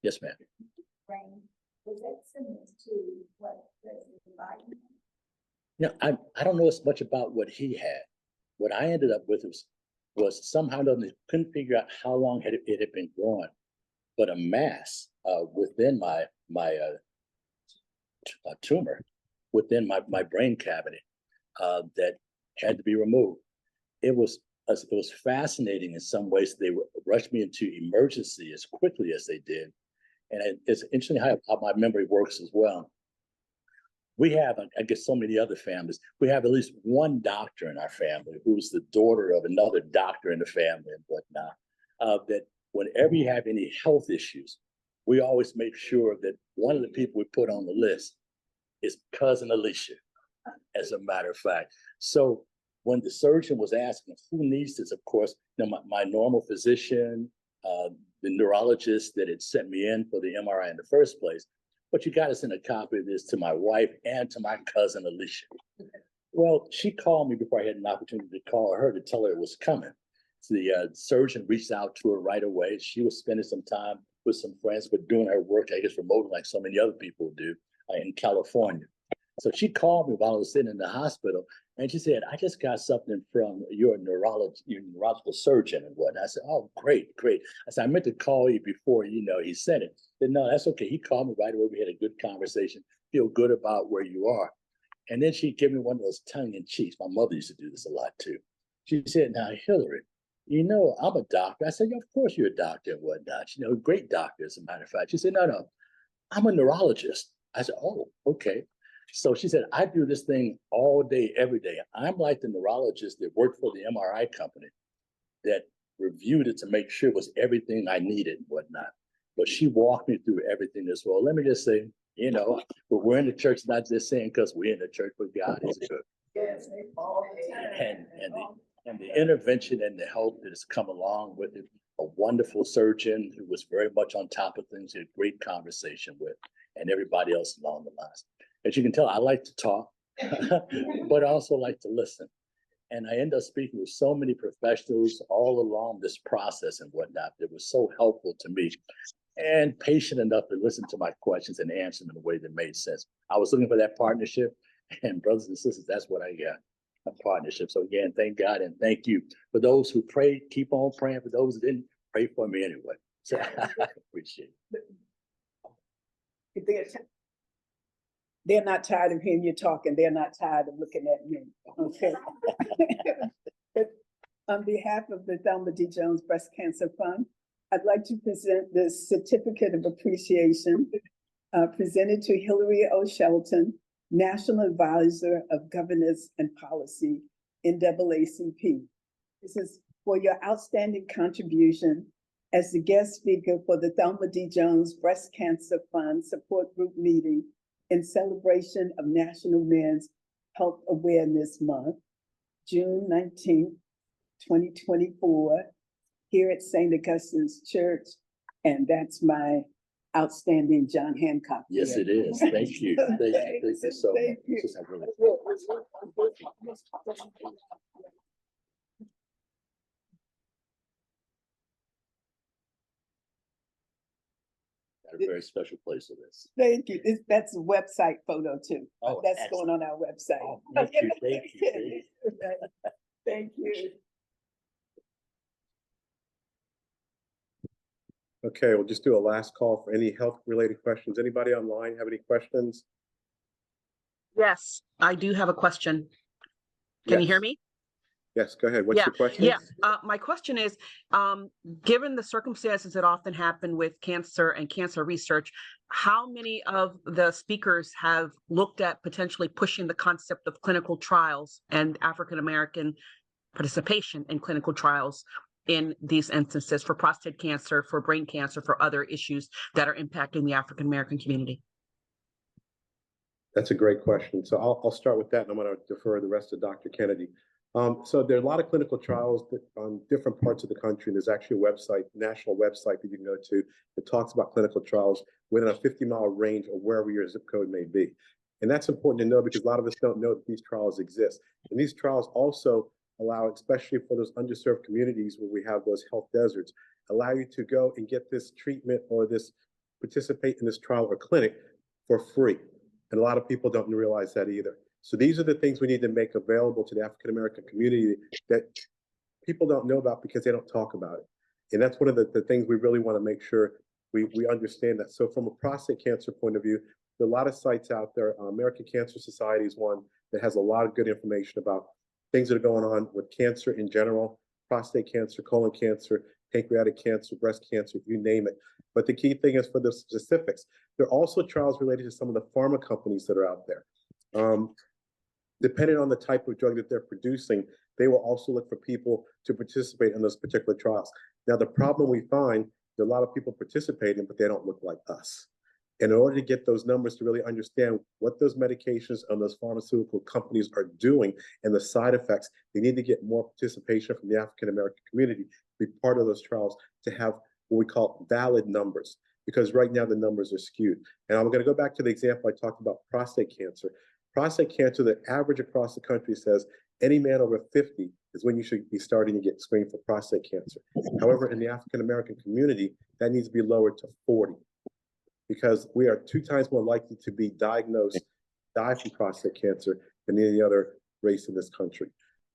Yes, ma'am. Was that similar to what President Biden? No, I don't know as much about what he had. What I ended up with was somehow they couldn't figure out how long it had been growing, but a mass within my tumor within my brain cavity that had to be removed. It was fascinating in some ways. They rushed me into emergency as quickly as they did. And it's interesting how my memory works as well. We have, I guess, so many other families. We have at least one doctor in our family who's the daughter of another doctor in the family and whatnot. That whenever you have any health issues, we always make sure that one of the people we put on the list is Cousin Alicia, as a matter of fact. So when the surgeon was asking who needs this, of course, my normal physician, the neurologist that had sent me in for the MRI in the first place, but you got to send a copy of this to my wife and to my cousin Alicia. Well, she called me before I had an opportunity to call her to tell her it was coming. So the surgeon reached out to her right away. She was spending some time with some friends, but doing her work, I guess, remotely like so many other people do in California. So she called me while I was sitting in the hospital, and she said, "I just got something from your neurological surgeon and whatnot." I said, "Oh, great. I said, "I meant to call you before, he said it." He said, "No, that's okay." He called me right away. We had a good conversation. Feel good about where you are. And then she gave me one of those tongue-in-cheeks. My mother used to do this a lot too. She said, "Now, Hillary, I'm a doctor." I said, "Yeah, of course you're a doctor and whatnot. Great doctor, as a matter of fact." She said, "No, I'm a neurologist." I said, "Oh, okay." So she said, "I do this thing all day, every day. I'm like the neurologist that worked for the MRI company that reviewed it to make sure it was everything I needed and whatnot." But she walked me through everything as well. Let me just say, but we're in the church, not just saying because we're in the church, but God is good. Yes, And And the intervention and the help that has come along with it, a wonderful surgeon who was very much on top of things, a great conversation with, and everybody else along the lines. As you can tell, I like to talk, but I also like to listen. And I end up speaking with so many professionals all along this process and whatnot that was so helpful to me and patient enough to listen to my questions and answer them in a way that made sense. I was looking for that partnership, and brothers and sisters, that's what I got, a partnership. So again, thank God and thank you. For those who prayed, keep on praying. For those who didn't, pray for me anyway. So I appreciate it. They're not tired of hearing you talking. They're not tired of looking at me. Okay. On behalf of the Thelma D. Jones Breast Cancer Fund, I'd like to present this certificate of appreciation presented to Hillary O. Shelton, National Advisor of Governance and Policy, NAACP. This is for your outstanding contribution as the guest speaker for the Thelma D. Jones Breast Cancer Fund Support Group meeting in celebration of National Men's Health Awareness Month, June 19th, 2024, here at St. Augustine's Church. And that's my outstanding John Hancock. Yes, it is. Thank you. Thank you. Thank you so much. Just have really- Got a very special place for this. Thank you. That's a website photo too. Oh, That's excellent. going on our website. Oh, thank you, thank you, thank you. Thank you. Okay, we'll just do a last call for any health-related questions. Anybody online have any questions? Yes, I do have a question. Can you hear Yes. me? Yes, go ahead. What's Yeah, your question? Yeah, my question is, given the circumstances that often happen with cancer and cancer research, how many of the speakers have looked at potentially pushing the concept of clinical trials and African-American participation in clinical trials in these instances for prostate cancer, for brain cancer, for other issues that are impacting the African-American community? That's a great question. So I'll start with that, and I'm going to defer the rest to Dr. Kennedy. So there are a lot of clinical trials that, on different parts of the country. There's actually a website, national website that you can go to that talks about clinical trials within a 50-mile range of wherever your zip code may be. And that's important to know because a lot of us don't know that these trials exist. And these trials also allow, especially for those underserved communities where we have those health deserts, allow you to go and get this treatment or participate in this trial or clinic for free. And a lot of people don't realize that either. So these are the things we need to make available to the African-American community that people don't know about because they don't talk about it. And that's one of the things we really want to make sure we understand that. So from a prostate cancer point of view, there are a lot of sites out there. American Cancer Society is one that has a lot of good information about things that are going on with cancer in general, prostate cancer, colon cancer, pancreatic cancer, breast cancer, you name it. But the key thing is for the specifics. There are also trials related to some of the pharma companies that are out there. Depending on the type of drug that they're producing, they will also look for people to participate in those particular trials. Now, the problem we find, there are a lot of people participating, but they don't look like us. And in order to get those numbers to really understand what those medications and those pharmaceutical companies are doing and the side effects, they need to get more participation from the African-American community to be part of those trials to have what we call valid numbers, because right now the numbers are skewed. And I'm going to go back to the example I talked about prostate cancer. Prostate cancer, the average across the country says any man over 50 is when you should be starting to get screened for prostate cancer. However, in the African-American community, that needs to be lowered to 40 because we are 2 times more likely to be diagnosed, die from prostate cancer than any other race in this country.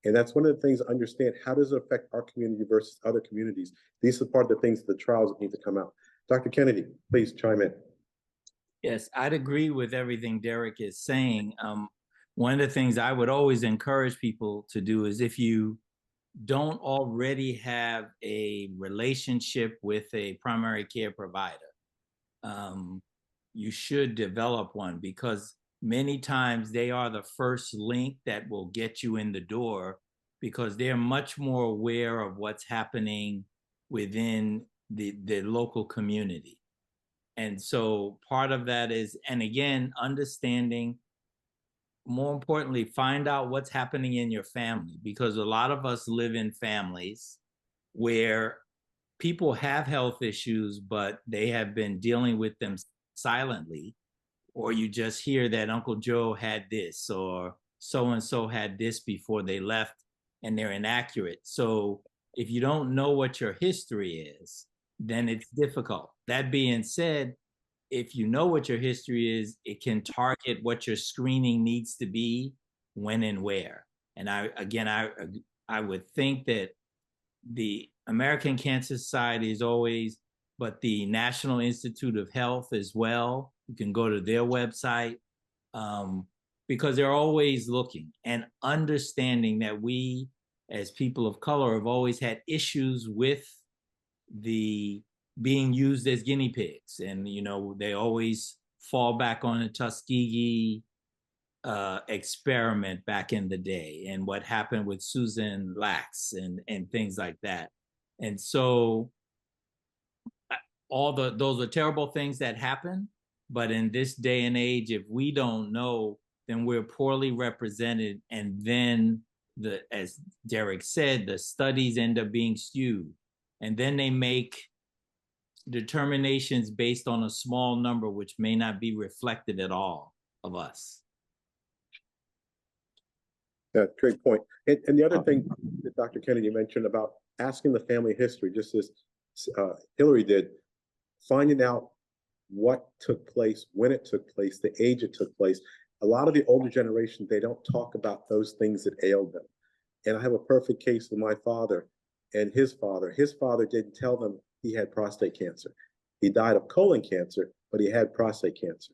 And that's one of the things to understand. How does it affect our community versus other communities? These are part of the things, the trials that need to come out. Dr. Kennedy, please chime in. Yes, I'd agree with everything Derek is saying. One of the things I would always encourage people to do is if you don't already have a relationship with a primary care provider, you should develop one because many times they are the first link that will get you in the door because they're much more aware of what's happening within the local community. And so part of that is, and again, understanding more importantly, find out what's happening in your family, because a lot of us live in families where people have health issues, but they have been dealing with them silently, or you just hear that Uncle Joe had this or so-and-so had this before they left, and they're inaccurate. So if you don't know what your history is, then it's difficult. That being said, if you know what your history is, it can target what your screening needs to be, when and where. And I would think that the American Cancer Society is always, but the National Institute of Health as well. You can go to their website, because they're always looking and understanding that we, as people of color, have always had issues with the being used as guinea pigs. And, you know, they always fall back on the Tuskegee experiment back in the day, and what happened with Susan Lax and things like that. And so those are terrible things that happen. But in this day and age, if we don't know, then we're poorly represented. And then as Derek said, the studies end up being skewed. And then they make determinations based on a small number, which may not be reflective at all of us. Yeah, great point. And the other thing that Dr. Kennedy mentioned about asking the family history, just as Hillary did, finding out what took place, when it took place, the age it took place. A lot of the older generation, they don't talk about those things that ailed them. And I have a perfect case with my father and his father. His father didn't tell them he had prostate cancer. He died of colon cancer, but he had prostate cancer.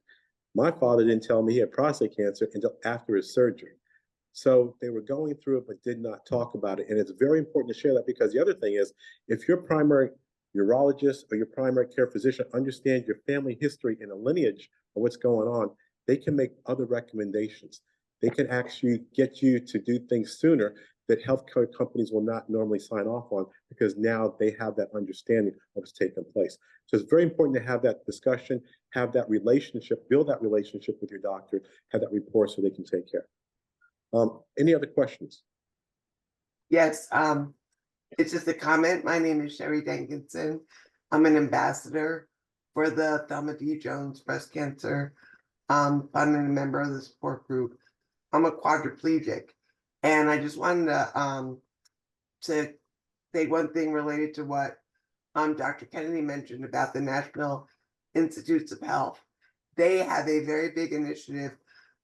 My father didn't tell me he had prostate cancer until after his surgery. So they were going through it, but did not talk about it. And it's very important to share that, because the other thing is, if your primary urologist or your primary care physician understands your family history and a lineage of what's going on, they can make other recommendations. They can actually get you to do things sooner that healthcare companies will not normally sign off on, because now they have that understanding of what's taking place. So it's very important to have that discussion, have that relationship, build that relationship with your doctor, have that rapport so they can take care. Any other questions? Yes, it's just a comment. My name is Sherry Dankinson. I'm an ambassador for the Thelma D. Jones Breast Cancer Fund and a member of the support group. I'm a quadriplegic, and I just wanted to say one thing related to what Dr. Kennedy mentioned about the National Institutes of Health. They have a very big initiative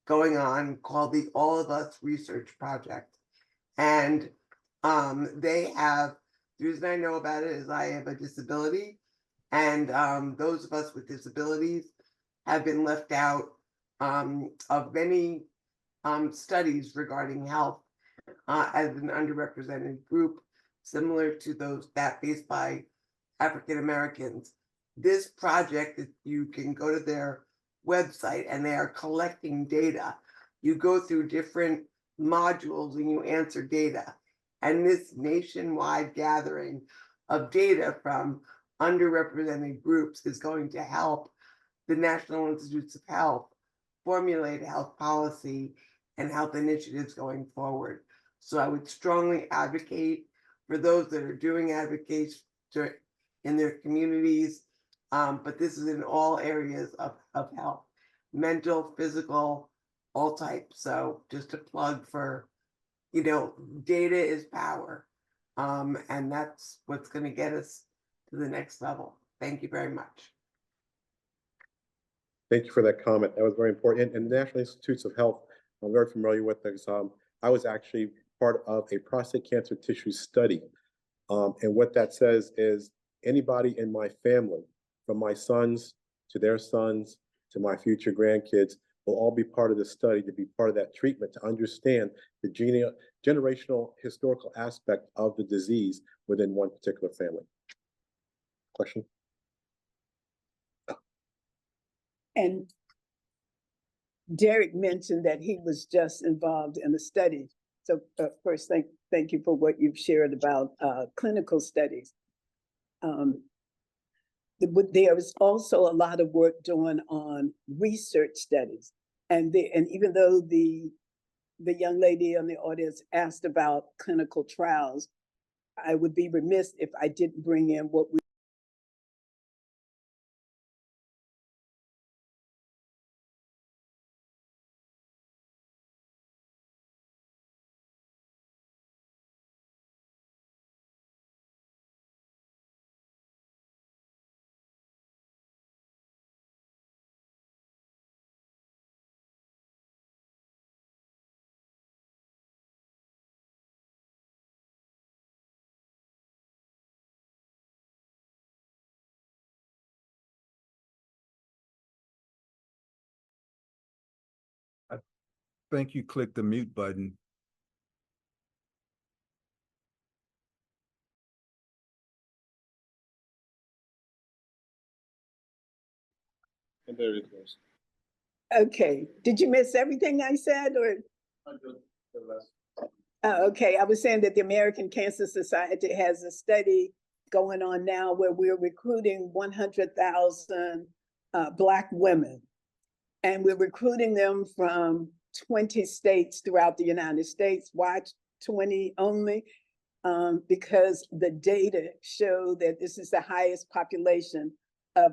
going on called the All of Us Research Project. And they have, the reason I know about it is I have a disability, and those of us with disabilities have been left out of many studies regarding health as an underrepresented group, similar to those that faced by African Americans. This project, you can go to their website and they are collecting data. You go through different modules and you answer data. And this nationwide gathering of data from underrepresented groups is going to help the National Institutes of Health formulate health policy and health initiatives going forward. So I would strongly advocate for those that are doing advocacy in their communities, but this is in all areas of health, mental, physical, all types. So just a plug for, you know, data is power. And that's what's going to get us to the next level. Thank you very much. Thank you for that comment. That was very important. And the National Institutes of Health, I'm very familiar with this. I was actually part of a prostate cancer tissue study. And what that says is anybody in my family, from my sons to their sons to my future grandkids, will all be part of the study, to be part of that treatment, to understand the generational historical aspect of the disease within one particular family. Question? And Derek mentioned that he was just involved in a study. So first, thank you for what you've shared about clinical studies. There is also a lot of work done on research studies. And even though the the young lady on the audience asked about clinical trials, I would be remiss if I didn't bring in what we think you clicked the mute button. And there it goes. Okay, did you miss everything I said or? Oh, okay, I was saying that the American Cancer Society has a study going on now where we're recruiting 100,000 Black women. And we're recruiting them from 20 states throughout the United States. Why 20 only? Because the data show that this is the highest population of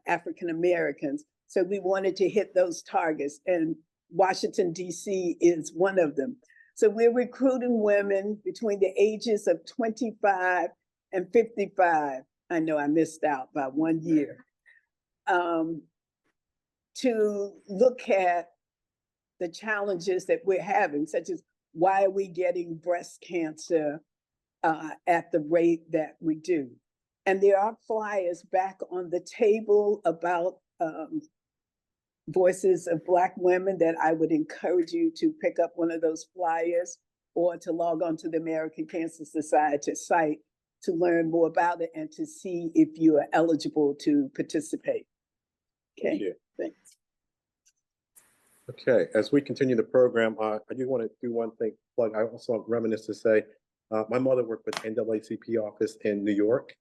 African Americans. So we wanted to hit those targets, and Washington, D.C. is one of them. So we're recruiting women between the ages of 25 and 55. I know I missed out by 1 year. To look at the challenges that we're having, such as why are we getting breast cancer at the rate that we do? And there are flyers back on the table about voices of Black women that I would encourage you to pick up one of those flyers or to log on to the American Cancer Society site to learn more about it and to see if you are eligible to participate. Okay, Thank you. thanks. Okay, as we continue the program, I do want to do one thing, plug. I also reminisce to say, my mother worked with NAACP office in New York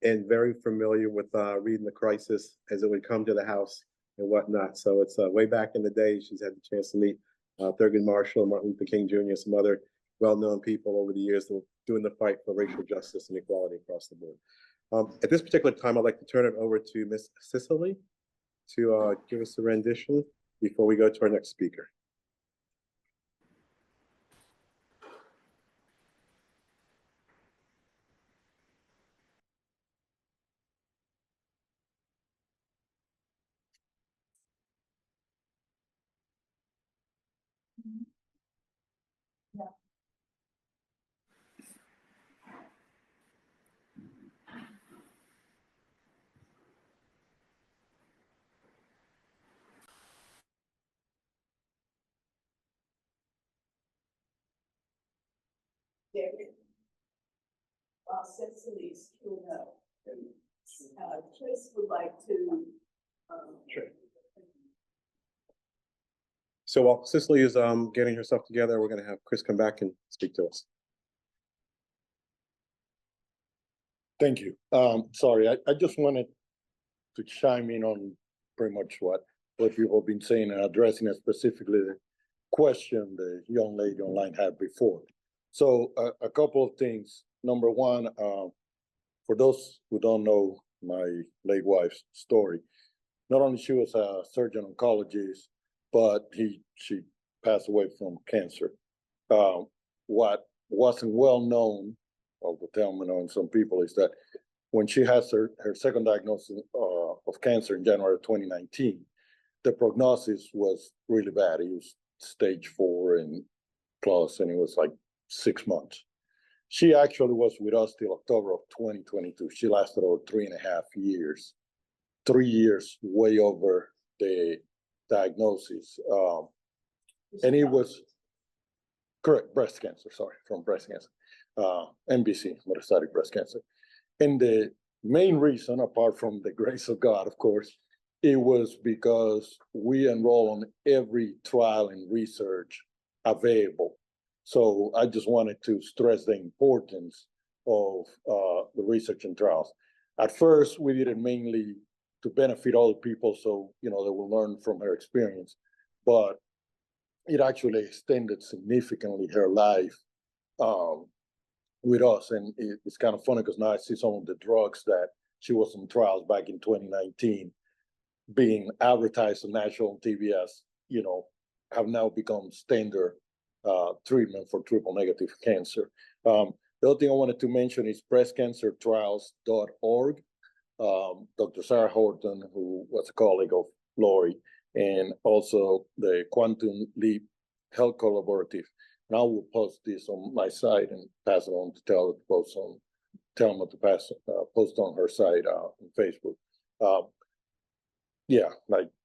and very familiar with reading the crisis as it would come to the house and whatnot. So it's way back in the day, she's had the chance to meet Thurgood Marshall, Martin Luther King Jr., some other well-known people over the years that were doing the fight for racial justice and equality across the board. At this particular time, I'd like to turn it over to Miss Cicely to give us a rendition before we go to our next speaker. David, while Cecily's queuing up, Chris would like to. Sure. So while Cicely is getting herself together, we're going to have Chris come back and speak to us. Thank you. Sorry, I just wanted to chime in on pretty much what people have been saying and addressing specifically the question the young lady online had before. So a couple of things. Number one, for those who don't know my late wife's story, not only she was a surgeon oncologist, but she passed away from cancer. What wasn't well known, although Thelma and some people, is that when she has her second diagnosis of cancer in January of 2019, the prognosis was really bad. It was stage 4 and plus, and it was like 6 months. She actually was with us till October of 2022. She lasted over 3.5 years, 3 years way over the diagnosis. And it was correct, breast cancer, sorry, from breast cancer, MBC, metastatic breast cancer. And the main reason, apart from the grace of God, of course, it was because we enroll on every trial and research available. So I just wanted to stress the importance of the research and trials. At first, we did it mainly to benefit other people, so they will learn from her experience. But it actually extended significantly her life with us. And it's kind of funny because now I see some of the drugs that she was on trials back in 2019 being advertised on national TV as, have now become standard treatment for triple negative cancer. The other thing I wanted to mention is breastcancertrials.org. Dr. Sarah Horton, who was a colleague of Lori, and also the Quantum Leap Health Collaborative. And I will post this on my site and pass it on to Thelma to post on her site on Facebook.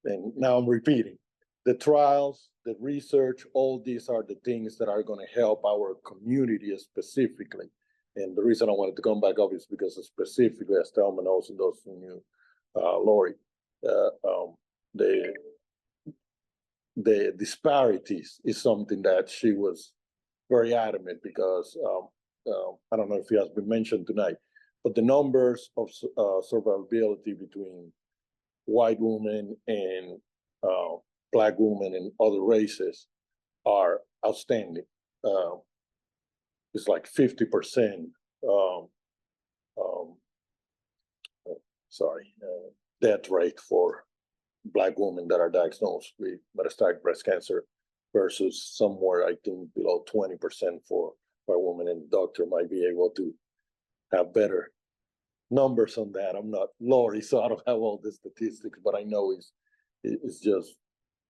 And now I'm repeating. The trials, the research, all these are the things that are going to help our community specifically. And the reason I wanted to come back up is because specifically, as Thelma knows, and those who knew Lori, the disparities is something that she was very adamant because I don't know if it has been mentioned tonight, but the numbers of survivability between white women and Black women and other races are outstanding. It's like 50% death rate for Black women that are diagnosed with metastatic breast cancer versus somewhere, I think, below 20% for white women. And the doctor might be able to have better numbers on that. I'm not Lori, so I don't have all the statistics, but I know it's just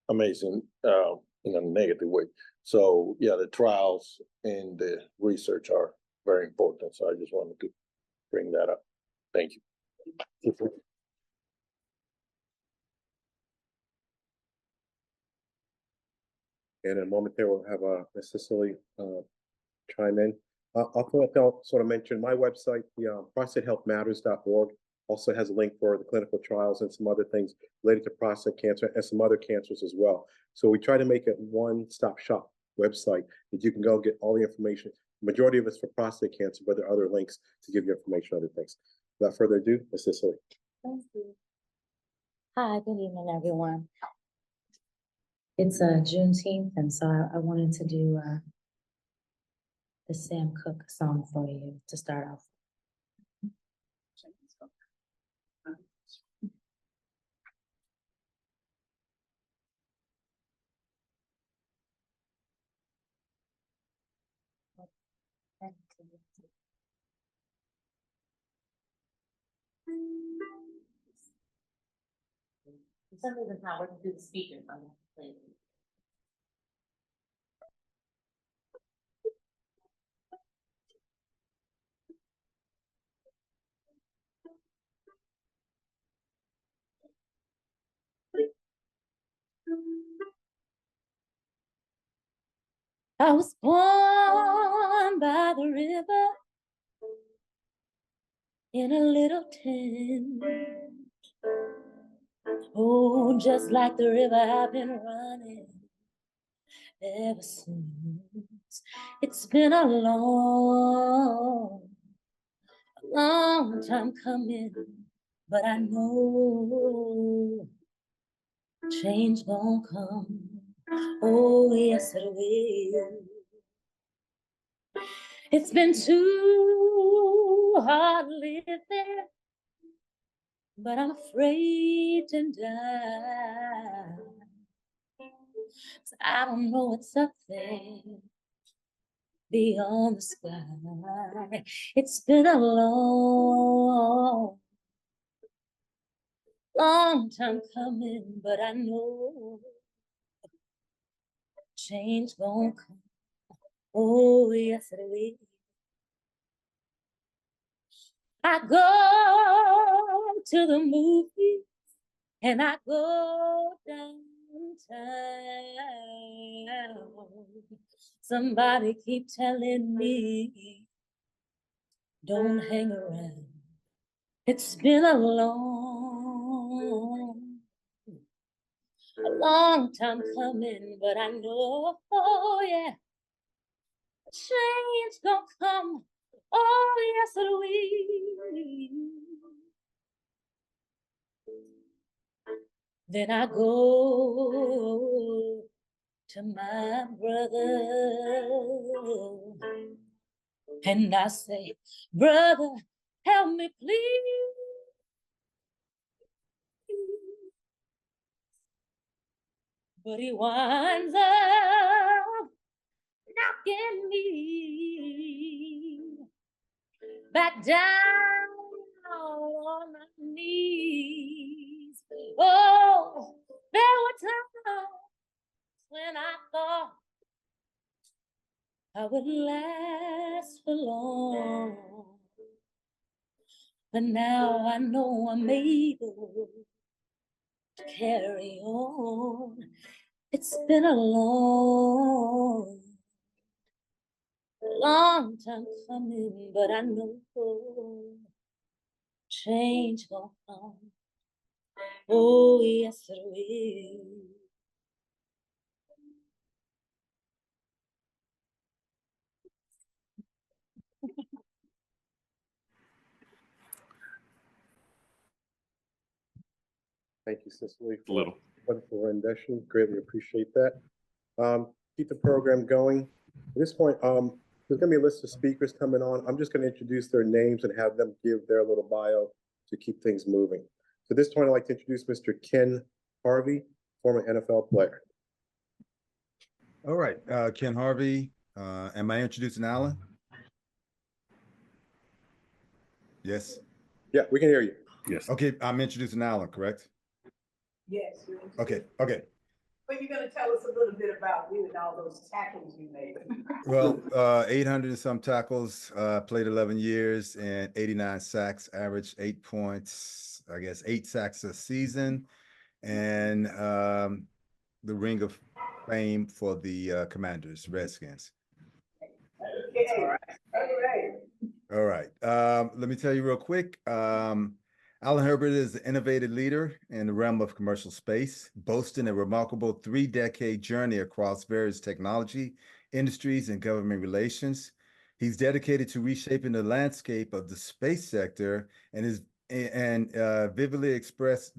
amazing in a negative way. So yeah, the trials and the research are very important. So I just wanted to bring that up. Thank you. And in a moment there, we'll have Ms. Cicely chime in. Also, I'll sort of mention my website, the prostatehealthmatters.org, also has a link for the clinical trials and some other things related to prostate cancer and some other cancers as well. So we try to make it one-stop shop website that you can go get all the information. The majority of it's for prostate cancer, but there are other links to give you information on other things. Without further ado, Ms. Cicely. Thank you. Hi, good evening, everyone. It's Juneteenth, and so I wanted to do the Sam Cooke song for you to start off. For some reason, it's not working through the speakers. I'm gonna play it. I was born by the river in a little tent. Oh, just like the river I've been running ever since. It's been a long time coming, but I know change gon' come. Oh, yes, it will. It's been too hard living, but I'm afraid to die. 'Cause I don't know what's up there beyond the sky. It's been a long time coming, but I know change gon' come. Oh, yes, it will. I go to the movies and I go downtown. Somebody keep telling me, don't hang around. It's been a long time coming, but I know, oh yeah, change gonna come. Oh yes, it will. Then I go to my brother and I say, brother, help me please. But he winds up knocking me back down on my knees. Oh, there were times when I thought I would last for long, but now I know I'm able to carry on. It's been a long time coming, but I know change gonna come. Oh, yes, it will. Thank you, Cicely, for Little. a wonderful rendition. Greatly appreciate that. Keep the program going. At this point, there's going to be a list of speakers coming on. I'm just going to introduce their names and have them give their little bio to keep things moving. So at this point, I'd like to introduce Mr. Ken Harvey, former NFL player. All right, Ken Harvey. Am I introducing Alan? Yes. Yeah, we can hear you. Yes. Okay, I'm introducing Alan, correct? Yes. Okay. But you're gonna tell us a little bit about you and all those tackles you made. Well, 800 and some tackles, played 11 years and 89 sacks, averaged 8 points, I guess 8 sacks a season, and the Ring of Fame for the Commanders, Redskins. Okay. All right. Let me tell you real quick. Alan Herbert is an innovative leader in the realm of commercial space, boasting a remarkable 3-decade journey across various technology, industries, and government relations. He's dedicated to reshaping the landscape of the space sector and is vividly expressed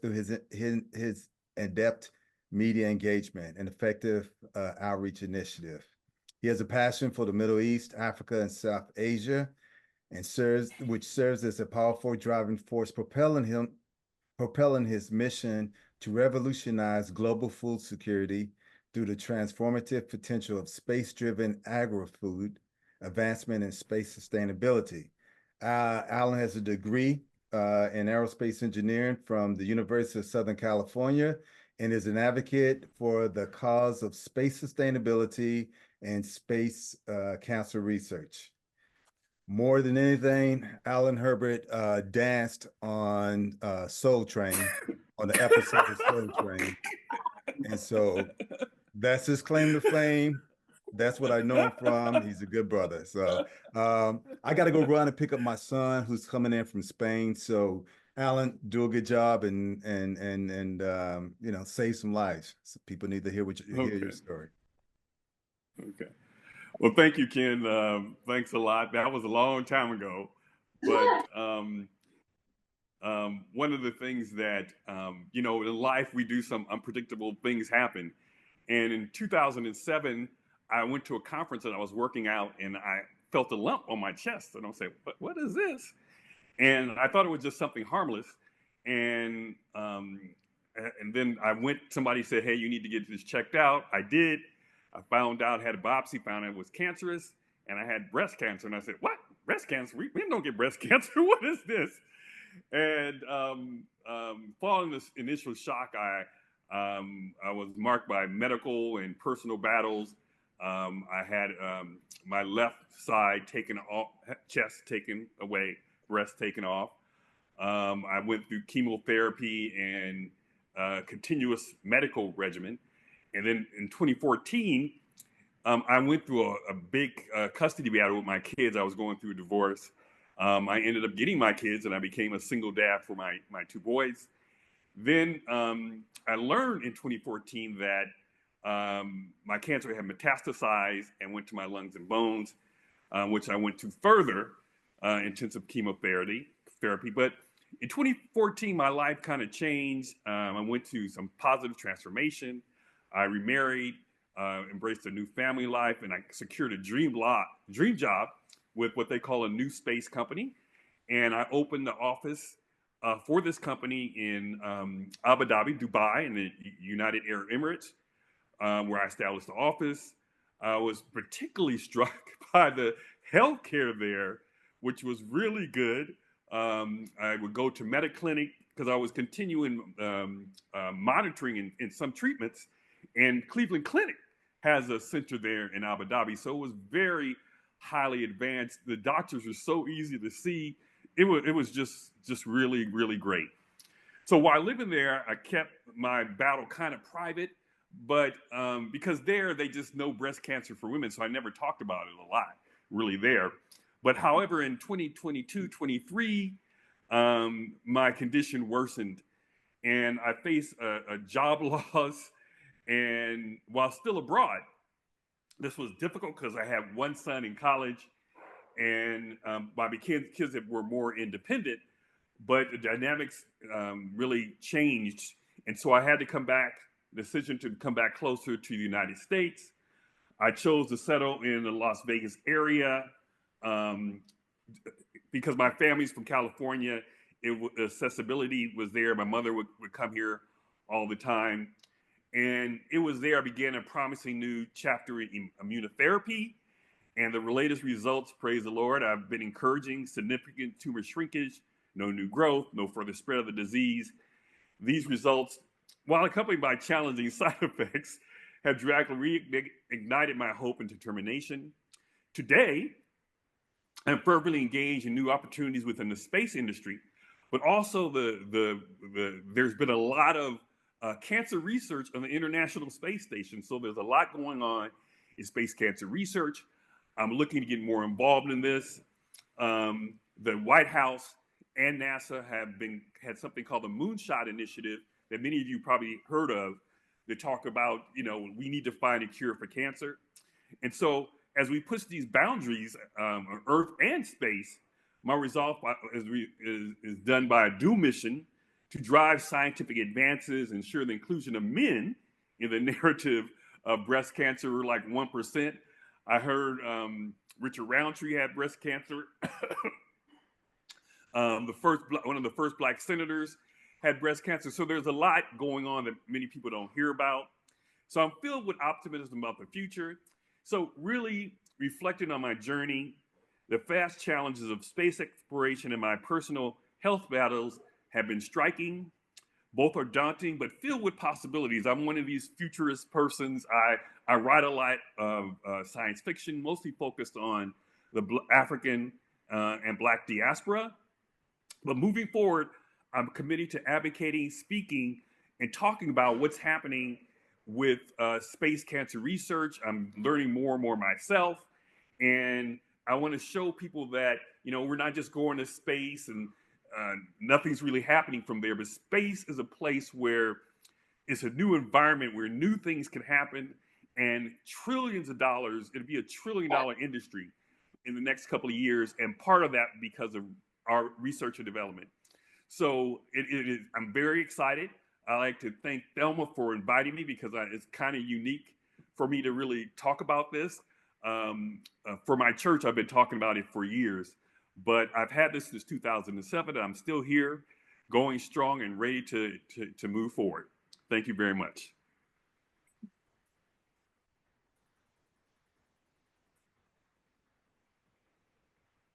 through his in-depth media engagement and effective outreach initiative. He has a passion for the Middle East, Africa, and South Asia, and which serves as a powerful driving force propelling his mission to revolutionize global food security through the transformative potential of space-driven agri-food advancement and space sustainability. Alan has a degree in aerospace engineering from the University of Southern California and is an advocate for the cause of space sustainability and space cancer research. More than anything, Alan Herbert danced on Soul Train, on the episode of Soul Train. And so that's his claim to fame. That's what I know him from. He's a good brother. So I got to go run and pick up my son who's coming in from Spain. So Alan, do a good job and you know, save some lives. So people need to hear hear your story. Okay. Well, thank you, Ken. Thanks a lot. That was a long time ago, but one of the things that you know, in life we do some unpredictable things happen. And in 2007, I went to a conference that I was working out, and I felt a lump on my chest, and I was saying, "What is this?" And I thought it was just something harmless, and then I went. Somebody said, "Hey, you need to get this checked out." I did. I found out, had a biopsy, found out it was cancerous, and I had breast cancer. And I said, "What? Breast cancer? We don't get breast cancer. What is this?" And following this initial shock, I was marked by medical and personal battles. I had my left side taken off, chest taken away, breast taken off. I went through chemotherapy and continuous medical regimen. And then in 2014, I went through a big custody battle with my kids. I was going through a divorce. I ended up getting my kids, and I became a single dad for my 2 boys. Then I learned in 2014 that my cancer had metastasized and went to my lungs and bones, which I went to further intensive chemotherapy. But in 2014, my life kind of changed. I went to some positive transformation. I remarried, embraced a new family life, and I secured a dream job with what they call a new space company. And I opened the office for this company in Abu Dhabi, Dubai, in the United Arab Emirates, where I established the office. I was particularly struck by the healthcare there, which was really good. I would go to MediClinic because I was continuing monitoring in some treatments, and Cleveland Clinic has a center there in Abu Dhabi. So it was very highly advanced. The doctors were so easy to see. It was just really, really great. So while living there, I kept my battle kind of private, but because there they just know breast cancer for women, so I never talked about it a lot really there. But however, in 2022, 23, my condition worsened, and I faced a job loss. And while still abroad, this was difficult because I had one son in college, and my kids that were more independent, but the dynamics really changed. And so I had to come back, decision to come back closer to the United States. I chose to settle in the Las Vegas area because my family's from California. Accessibility was there. My mother would come here all the time. And it was there I began a promising new chapter in immunotherapy. And the latest results, praise the Lord, I've been encouraging significant tumor shrinkage, no new growth, no further spread of the disease. These results, while accompanied by challenging side effects, have directly reignited my hope and determination. Today, I'm fervently engaged in new opportunities within the space industry, but also there's been a lot of cancer research on the International Space Station. So there's a lot going on in space cancer research. I'm looking to get more involved in this. The White House and NASA had something called the Moonshot Initiative that many of you probably heard of. They talk about, we need to find a cure for cancer. And so as we push these boundaries on Earth and space, my resolve is done by a dual mission to drive scientific advances, ensure the inclusion of men in the narrative of breast cancer. We're like 1%. I heard Richard Roundtree had breast cancer. One of the first Black senators had breast cancer. So there's a lot going on that many people don't hear about. So I'm filled with optimism about the future. So really reflecting on my journey, the fast challenges of space exploration and my personal health battles have been striking. Both are daunting, but filled with possibilities. I'm one of these futurist persons. I write a lot of science fiction, mostly focused on the African and Black diaspora. But moving forward, I'm committed to advocating, speaking, and talking about what's happening with space cancer research. I'm learning more and more myself. And I want to show people that, we're not just going to space and nothing's really happening from there, but space is a place where it's a new environment where new things can happen, and trillions of dollars, it'll be $1 trillion industry in the next couple of years. And part of that because of our research and development. So I'm very excited. I like to thank Thelma for inviting me because it's kind of unique for me to really talk about this. For my church, I've been talking about it for years. But I've had this since 2007. I'm still here, going strong and ready to move forward. Thank you very much.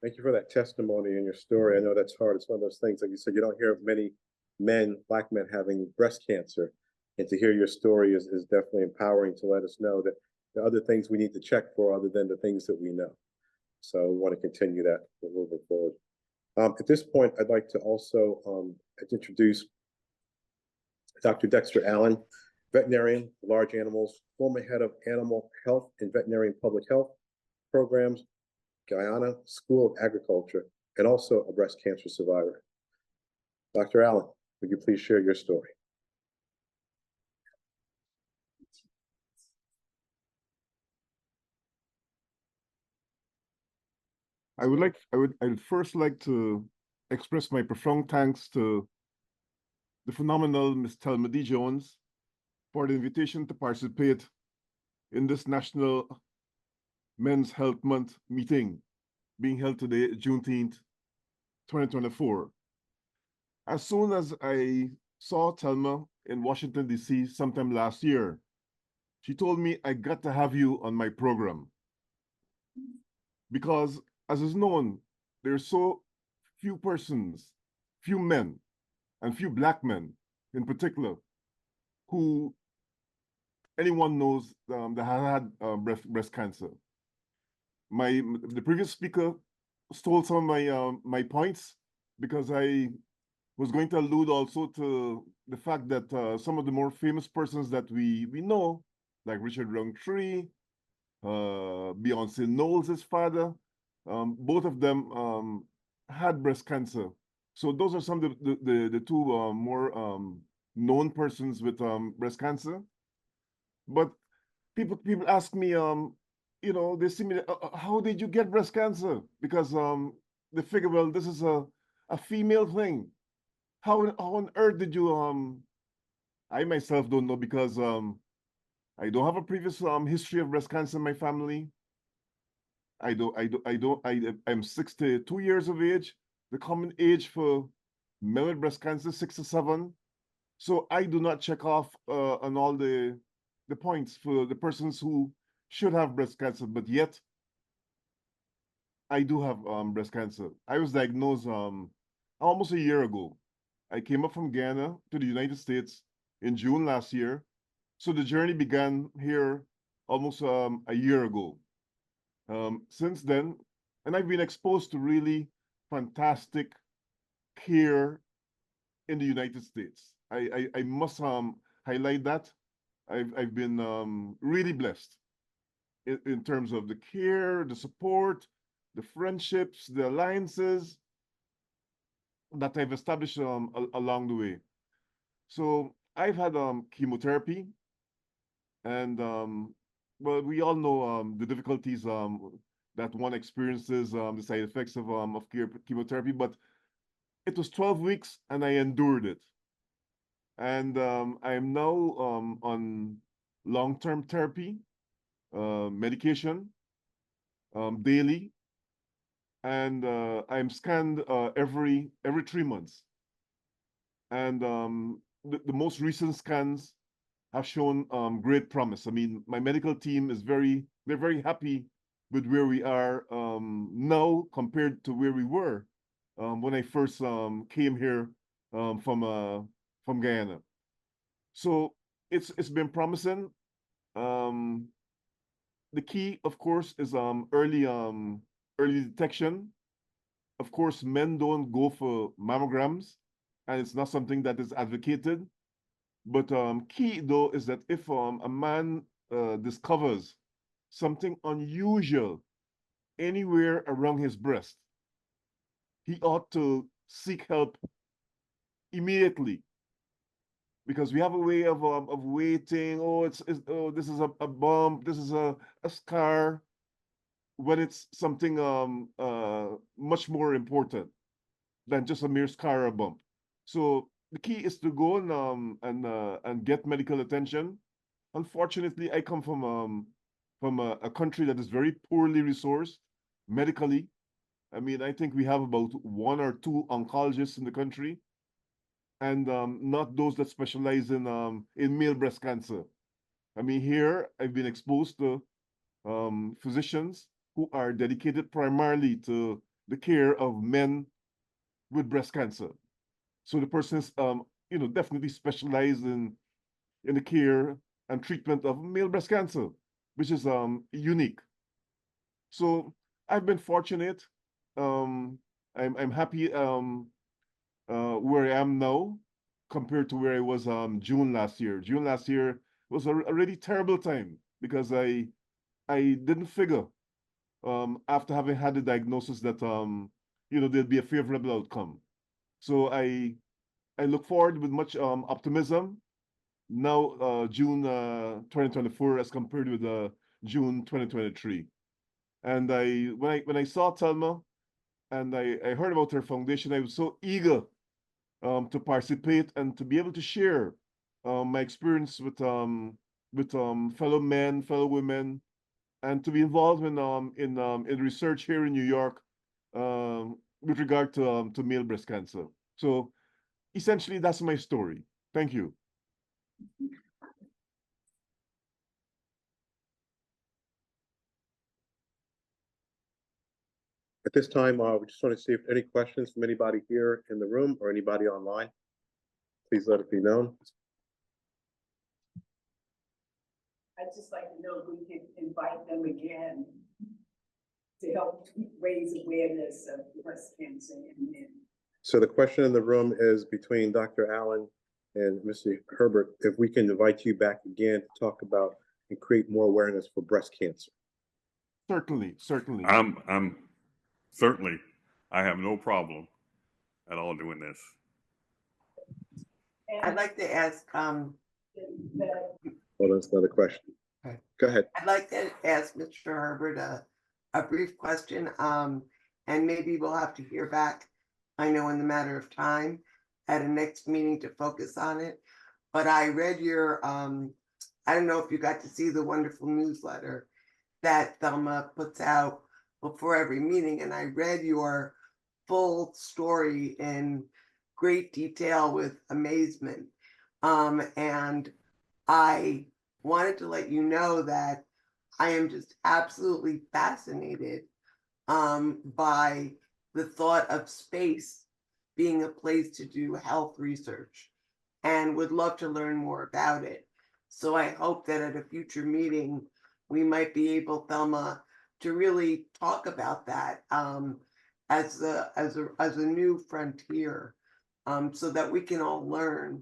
Thank you for that testimony and your story. I know that's hard. It's one of those things, like you said, you don't hear of many men, Black men, having breast cancer. And to hear your story is definitely empowering to let us know that there are other things we need to check for other than the things that we know. So we want to continue that moving forward. At this point, I'd like to also introduce Dr. Dexter Allen, veterinarian, large animals, former head of animal health and veterinarian public health programs, Guyana School of Agriculture, and also a breast cancer survivor. Dr. Allen, would you please share your story? I'd first like to express my profound thanks to the phenomenal Miss Thelma D. Jones for the invitation to participate in this National Men's Health Month meeting being held today, Juneteenth, 2024. As soon as I saw Thelma in Washington, D.C. sometime last year, she told me, I got to have you on my program. Because as is known, there's so few persons, few men, and few Black men in particular, who anyone knows that have had breast cancer. The previous speaker stole some of my points because I was going to allude also to the fact that some of the more famous persons that we know, like Richard Roundtree, Beyonce Knowles' father, both of them had breast cancer. So those are some of the two more known persons with breast cancer. But people ask me, you know, they see me, how did you get breast cancer? Because they figure, well, this is a female thing. How on earth did you, I myself don't know because I don't have a previous history of breast cancer in my family. I'm 62 years of age. The common age for men with breast cancer, 67. So I do not check off on all the points for the persons who should have breast cancer, but yet I do have breast cancer. I was diagnosed almost a year ago. I came up from Ghana to the United States in June last year. So the journey began here almost a year ago. Since then, and I've been exposed to really fantastic care in the United States. I must highlight that. I've been really blessed in terms of the care, the support, the friendships, the alliances that I've established along the way. So I've had chemotherapy, and well, we all know the difficulties that one experiences, the side effects of chemotherapy. But it was 12 weeks, and I endured it. And I am now on long-term therapy, medication daily, and I'm scanned every 3 months. And the most recent scans have shown great promise. I mean, my medical team is they're very happy with where we are now compared to where we were when I first came here from Guyana. So it's been promising. The key, of course, is early detection. Of course, men don't go for mammograms, and it's not something that is advocated. But key though is that if a man discovers something unusual anywhere around his breast, he ought to seek help immediately. Because we have a way of waiting. Oh, oh, this is a bump. This is a scar. When it's something much more important than just a mere scar or a bump. So the key is to go and get medical attention. Unfortunately, I come from a country that is very poorly resourced medically. I mean, I think we have about 1 or 2 oncologists in the country, and not those that specialize in male breast cancer. I mean, here I've been exposed to physicians who are dedicated primarily to the care of men with breast cancer. So the person's, you know, definitely specialized in the care and treatment of male breast cancer, which is unique. So I've been fortunate. I'm happy where I am now compared to where I was June last year. June last year was a really terrible time because I didn't figure after having had the diagnosis that you know, there'd be a favorable outcome. So I look forward with much optimism now, June 2024 as compared with June 2023. And when I saw Thelma and I heard about her foundation, I was so eager to participate and to be able to share my experience with fellow men, fellow women, and to be involved in research here in New York with regard to male breast cancer. So essentially, that's my story. Thank you. At this time, we just want to see if any questions from anybody here in the room or anybody online. Please let it be known. I'd just like to know if we can invite them again to help raise awareness of breast cancer in men. So the question in the room is between Dr. Allen and Mr. Herbert, if we can invite you back again to talk about and create more awareness for breast cancer. Certainly, certainly. I'm certainly, I have no problem at all doing this. I'd like to ask, Well, that's another question. Okay. Go ahead. I'd like to ask Mr. Herbert a brief question, and maybe we'll have to hear back, I know in the matter of time, at a next meeting to focus on it. But I read your, I don't know if you got to see the wonderful newsletter that Thelma puts out before every meeting, and I read your full story in great detail with amazement. And I wanted to let you know that I am just absolutely fascinated by the thought of space being a place to do health research, and would love to learn more about it. So I hope that at a future meeting, we might be able, Thelma, to really talk about that as a new frontier, so that we can all learn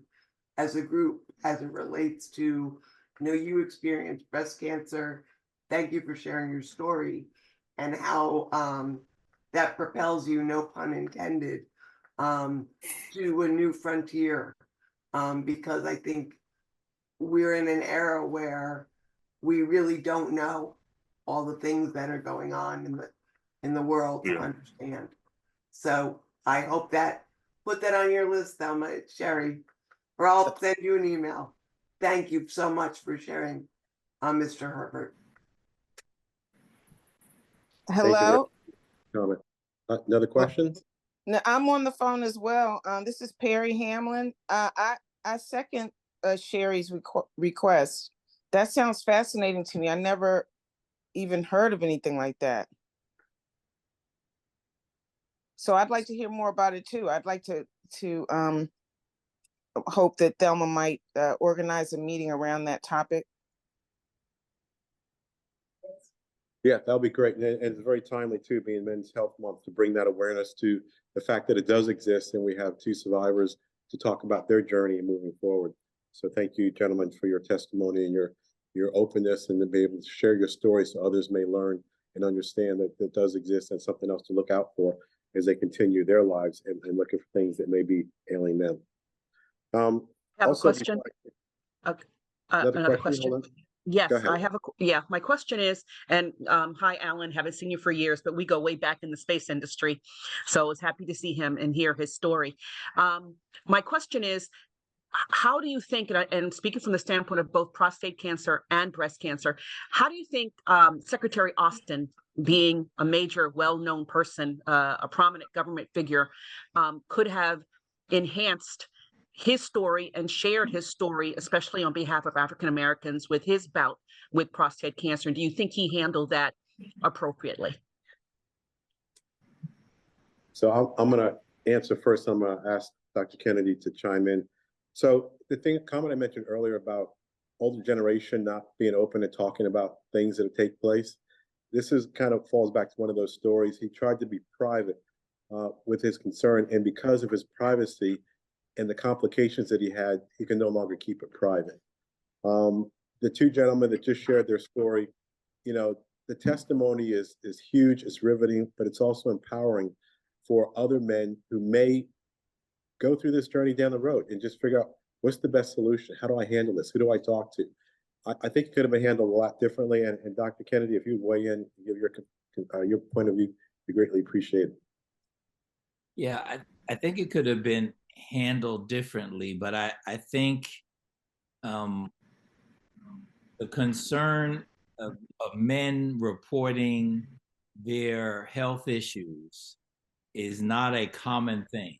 as a group as it relates to, you experienced breast cancer. Thank you for sharing your story, and how that propels you, no pun intended, to a new frontier. Because I think we're in an era where we really don't know all the things that are going on in the world to understand. So I hope that, put that on your list, Thelma, Sherry, or I'll send you an email. Thank you so much for sharing, Mr. Herbert. Hello. Comment. Another question? No, I'm on the phone as well. This is Perry Hamlin. I second Sherry's request. That sounds fascinating to me. I never even heard of anything like that. So I'd like to hear more about it too. I'd like to hope that Thelma might organize a meeting around that topic. Yeah, that'll be great. And it's very timely too, being Men's Health Month, to bring that awareness to the fact that it does exist, and we have 2 survivors to talk about their journey and moving forward. So thank you, gentlemen, for your testimony and your openness, and to be able to share your story so others may learn and understand that it does exist, and something else to look out for as they continue their lives and looking for things that may be ailing them. I have a question. Another question. Hold on. Yes, I have my question is, and hi, Alan, haven't seen you for years, but we go way back in the space industry. So I was happy to see him and hear his story. My question is, how do you think, and speaking from the standpoint of both prostate cancer and breast cancer, how do you think Secretary Austin, being a major, well-known person, a prominent government figure, could have enhanced his story and shared his story, especially on behalf of African Americans, with his bout with prostate cancer? Do you think he handled that appropriately? So I'm going to answer first. I'm going to ask Dr. Kennedy to chime in. So the comment I mentioned earlier about older generation not being open and talking about things that take place, this is kind of falls back to one of those stories. He tried to be private with his concern, and because of his privacy and the complications that he had, he can no longer keep it private. The 2 gentlemen that just shared their story, the testimony is huge, it's riveting, but it's also empowering for other men who may go through this journey down the road and just figure out, what's the best solution? How do I handle this? Who do I talk to? I think it could have been handled a lot differently. And Dr. Kennedy, if you weigh in, give your point of view, we greatly appreciate it. Yeah, I think it could have been handled differently, but I think um, the concern of men reporting their health issues is not a common thing.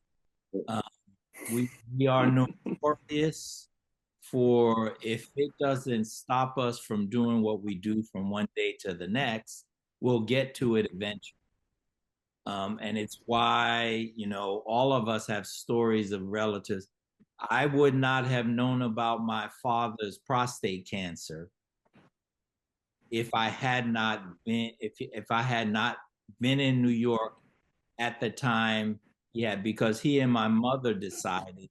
We are notorious for, if it doesn't stop us from doing what we do from one day to the next, we'll get to it eventually. And it's why, you know, all of us have stories of relatives. I would not have known about my father's prostate cancer if I had not been, if I had not been in New York at the time, because he and my mother decided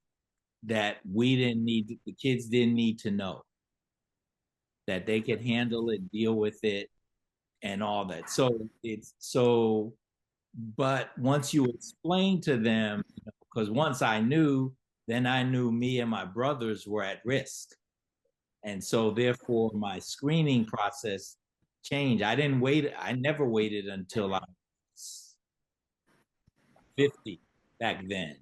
that the kids didn't need to know, that they could handle it, deal with it, and all that. But once you explain to them, because once I knew, then I knew me and my brothers were at risk. And so therefore my screening process changed. I never waited until I was 50 back then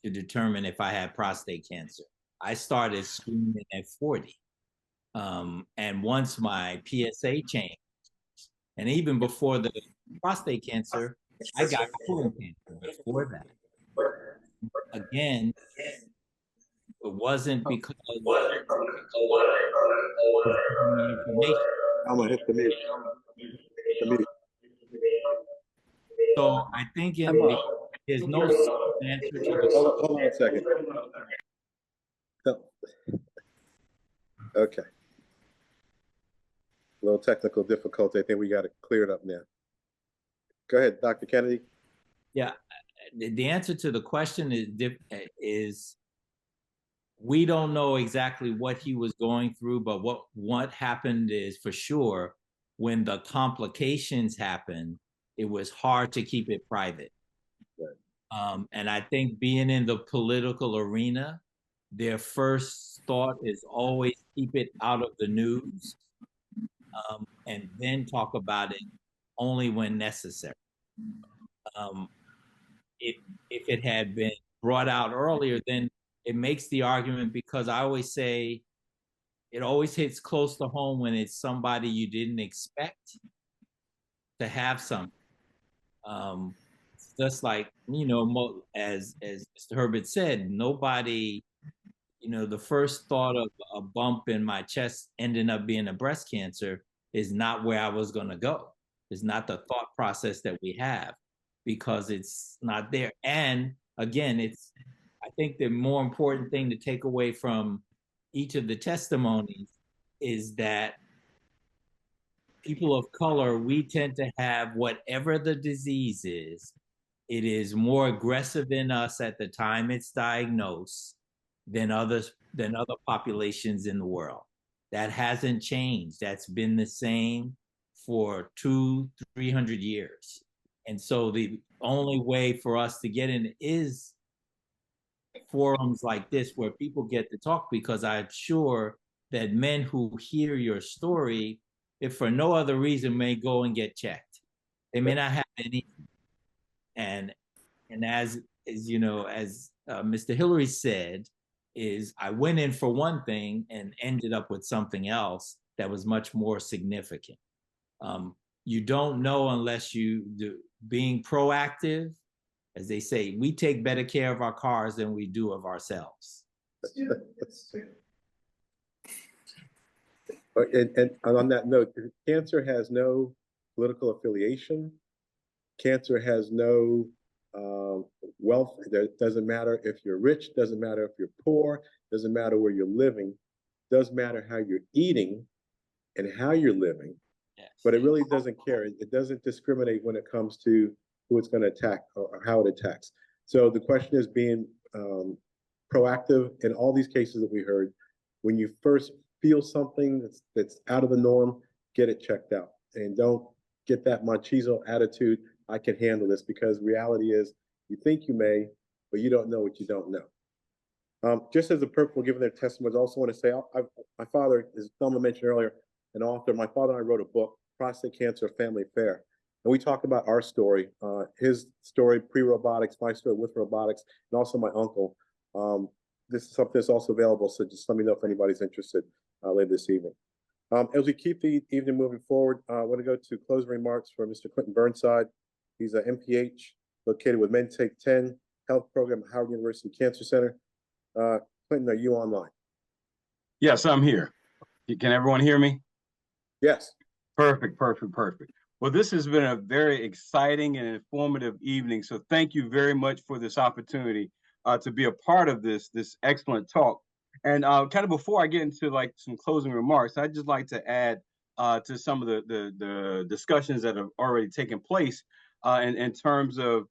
to determine if I had prostate cancer. I started screening at 40. And once my PSA changed, and even before the prostate cancer, I got colon cancer before that. Again, it wasn't because of information. I'm gonna hit the mute. So I think there's no answer to the. Hold on a second. Okay. A little technical difficulty. I think we got to clear it up now. Go ahead, Dr. Kennedy. Yeah, the answer to the question is we don't know exactly what he was going through, but what happened is, for sure, when the complications happened, it was hard to keep it private. Right. And I think being in the political arena, their first thought is always keep it out of the news, and then talk about it only when necessary. If it had been brought out earlier, then it makes the argument, because I always say it always hits close to home when it's somebody you didn't expect to have something. It's just like, you know, as Mr. Herbert said, nobody, you know, the first thought of a bump in my chest ending up being a breast cancer is not where I was going to go. It's not the thought process that we have, because it's not there. And again, I think the more important thing to take away from each of the testimonies is that people of color, we tend to have, whatever the disease is, it is more aggressive in us at the time it's diagnosed than other populations in the world. That hasn't changed. That's been the same for 200-300 years. And so the only way for us to get in is forums like this, where people get to talk, because I'm sure that men who hear your story, if for no other reason, may go and get checked. They may not have anything. And as you know, as Mr. Hillary said, is I went in for one thing and ended up with something else that was much more significant. You don't know unless you do. Being proactive, as they say, we take better care of our cars than we do of ourselves. And on that note, cancer has no political affiliation. Cancer has no wealth. It doesn't matter if you're rich, doesn't matter if you're poor, doesn't matter where you're living, doesn't matter how you're eating and how you're living. Yes. But it really doesn't care. It doesn't discriminate when it comes to who it's going to attack or how it attacks. So the question is being proactive in all these cases that we heard. When you first feel something that's out of the norm, get it checked out, and don't get that machismo attitude. I can handle this, because reality is you think you may, but you don't know what you don't know. Just as the purple given their testimonies, I also want to say my father, as Thelma mentioned earlier, an author. My father and I wrote a book, Prostate Cancer, Family Affair. And we talk about our story, his story pre-robotics, my story with robotics, and also my uncle. this is something that's also available, so just let me know if anybody's interested later this evening. As we keep the evening moving forward, I want to go to closing remarks for Mr. Clinton Burnside. He's an MPH located with Men Take 10 Health Program at Howard University Cancer Center. Clinton, are you online? Yes, I'm here. Can everyone hear me? Yes. Perfect. Well, this has been a very exciting and informative evening. So thank you very much for this opportunity to be a part of this excellent talk. And kind of before I get into like some closing remarks, I'd just like to add to some of the discussions that have already taken place in terms of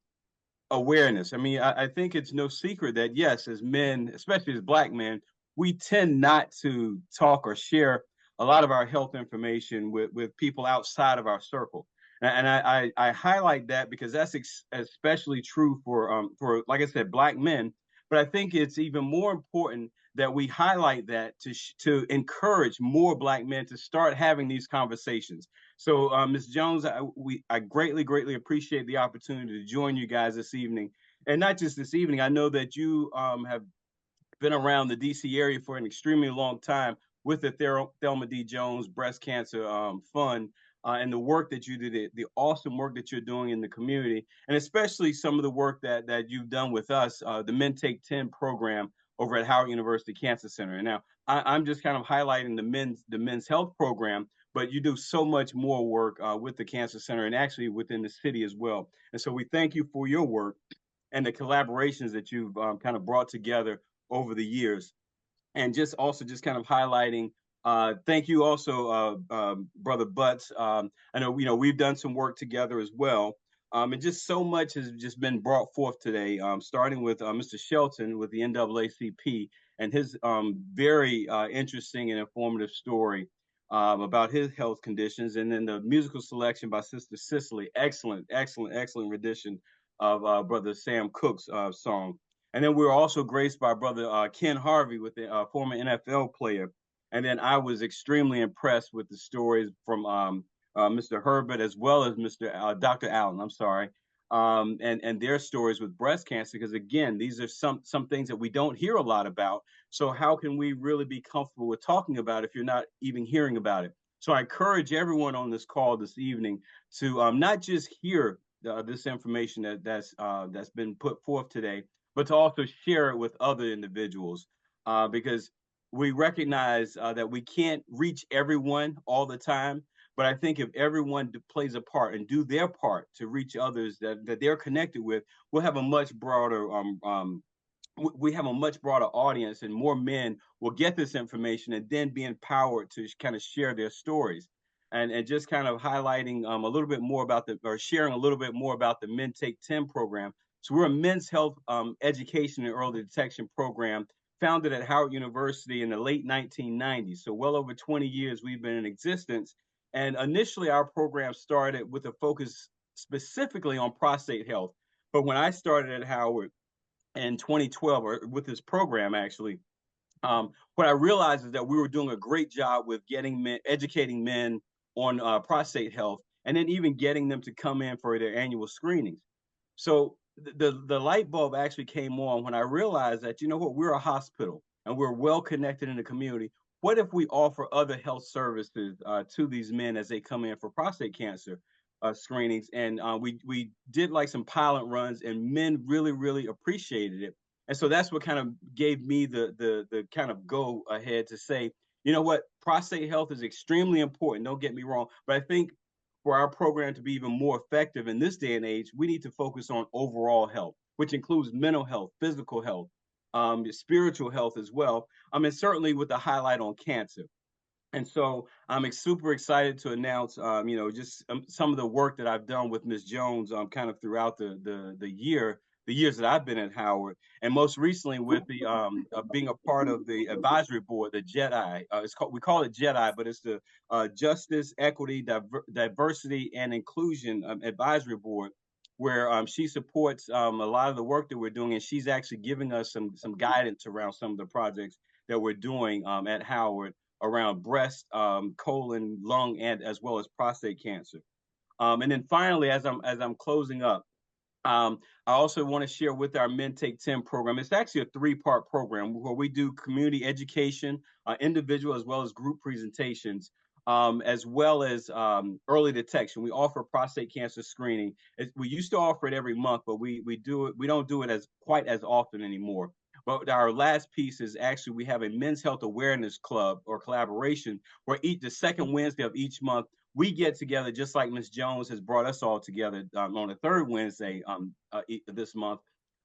awareness. I mean, I think it's no secret that yes, as men, especially as Black men, we tend not to talk or share a lot of our health information with people outside of our circle. And I highlight that because that's especially true for like I said, Black men. But I think it's even more important that we highlight that to encourage more Black men to start having these conversations. So, Ms. Jones, I greatly appreciate the opportunity to join you guys this evening, and not just this evening. I know that you have been around the DC area for an extremely long time with the Thelma D. Jones Breast Cancer Fund and the work that you did, the awesome work that you're doing in the community, and especially some of the work that you've done with us, the Men Take 10 program over at Howard University Cancer Center. And now I'm just kind of highlighting the men's health program, but you do so much more work with the Cancer Center and actually within the city as well. And so we thank you for your work and the collaborations that you've kind of brought together over the years. And just kind of highlighting, thank you also, Brother Butts. I know, we've done some work together as well. And just so much has just been brought forth today, starting with Mr. Shelton with the NAACP and his very interesting and informative story about his health conditions. And then the musical selection by Sister Cicely, excellent rendition of Brother Sam Cooke's song. And then we were also graced by Brother Ken Harvey, with the former NFL player. And then I was extremely impressed with the stories from Mr. Herbert as well as Dr. Allen, I'm sorry, and their stories with breast cancer. Because again, these are some things that we don't hear a lot about. So how can we really be comfortable with talking about it if you're not even hearing about it? So I encourage everyone on this call this evening to not just hear this information that's been put forth today, but to also share it with other individuals, because we recognize that we can't reach everyone all the time. But I think if everyone plays a part and do their part to reach others that they're connected with, we'll have a much broader audience, and more men will get this information and then be empowered to kind of share their stories. And just kind of highlighting a little bit more about sharing a little bit more about the Men Take 10 program. So we're a men's health education and early detection program founded at Howard University in the late 1990s. So well over 20 years we've been in existence. And initially our program started with a focus specifically on prostate health. But when I started at Howard in 2012, or with this program actually, what I realized is that we were doing a great job with educating men on prostate health, and then even getting them to come in for their annual screenings. So the light bulb actually came on when I realized that, we're a hospital and we're well connected in the community. What if we offer other health services to these men as they come in for prostate cancer screenings? And we did like some pilot runs, and men really appreciated it. And so that's what kind of gave me the kind of go ahead to say, you know what, prostate health is extremely important. Don't get me wrong, but I think for our program to be even more effective in this day and age, we need to focus on overall health, which includes mental health, physical health, spiritual health as well. And certainly with the highlight on cancer. And so I'm super excited to announce, just some of the work that I've done with Ms. Jones kind of throughout the years that I've been at Howard, and most recently with the being a part of the advisory board, the JEDI. We call it JEDI, but it's the Justice, Equity, Diversity, and Inclusion Advisory Board, where she supports a lot of the work that we're doing, and she's actually giving us some guidance around some of the projects that we're doing at Howard around breast, colon, lung, and as well as prostate cancer. And then finally, as I'm closing up, I also want to share with our Men Take 10 program. It's actually a 3-part program where we do community education, individual as well as group presentations, as well as early detection. We offer prostate cancer screening. We used to offer it every month, but we don't do it as quite as often anymore. But our last piece is actually we have a men's health awareness club or collaboration where the second Wednesday of each month we get together, just like Ms. Jones has brought us all together on the third Wednesday this month.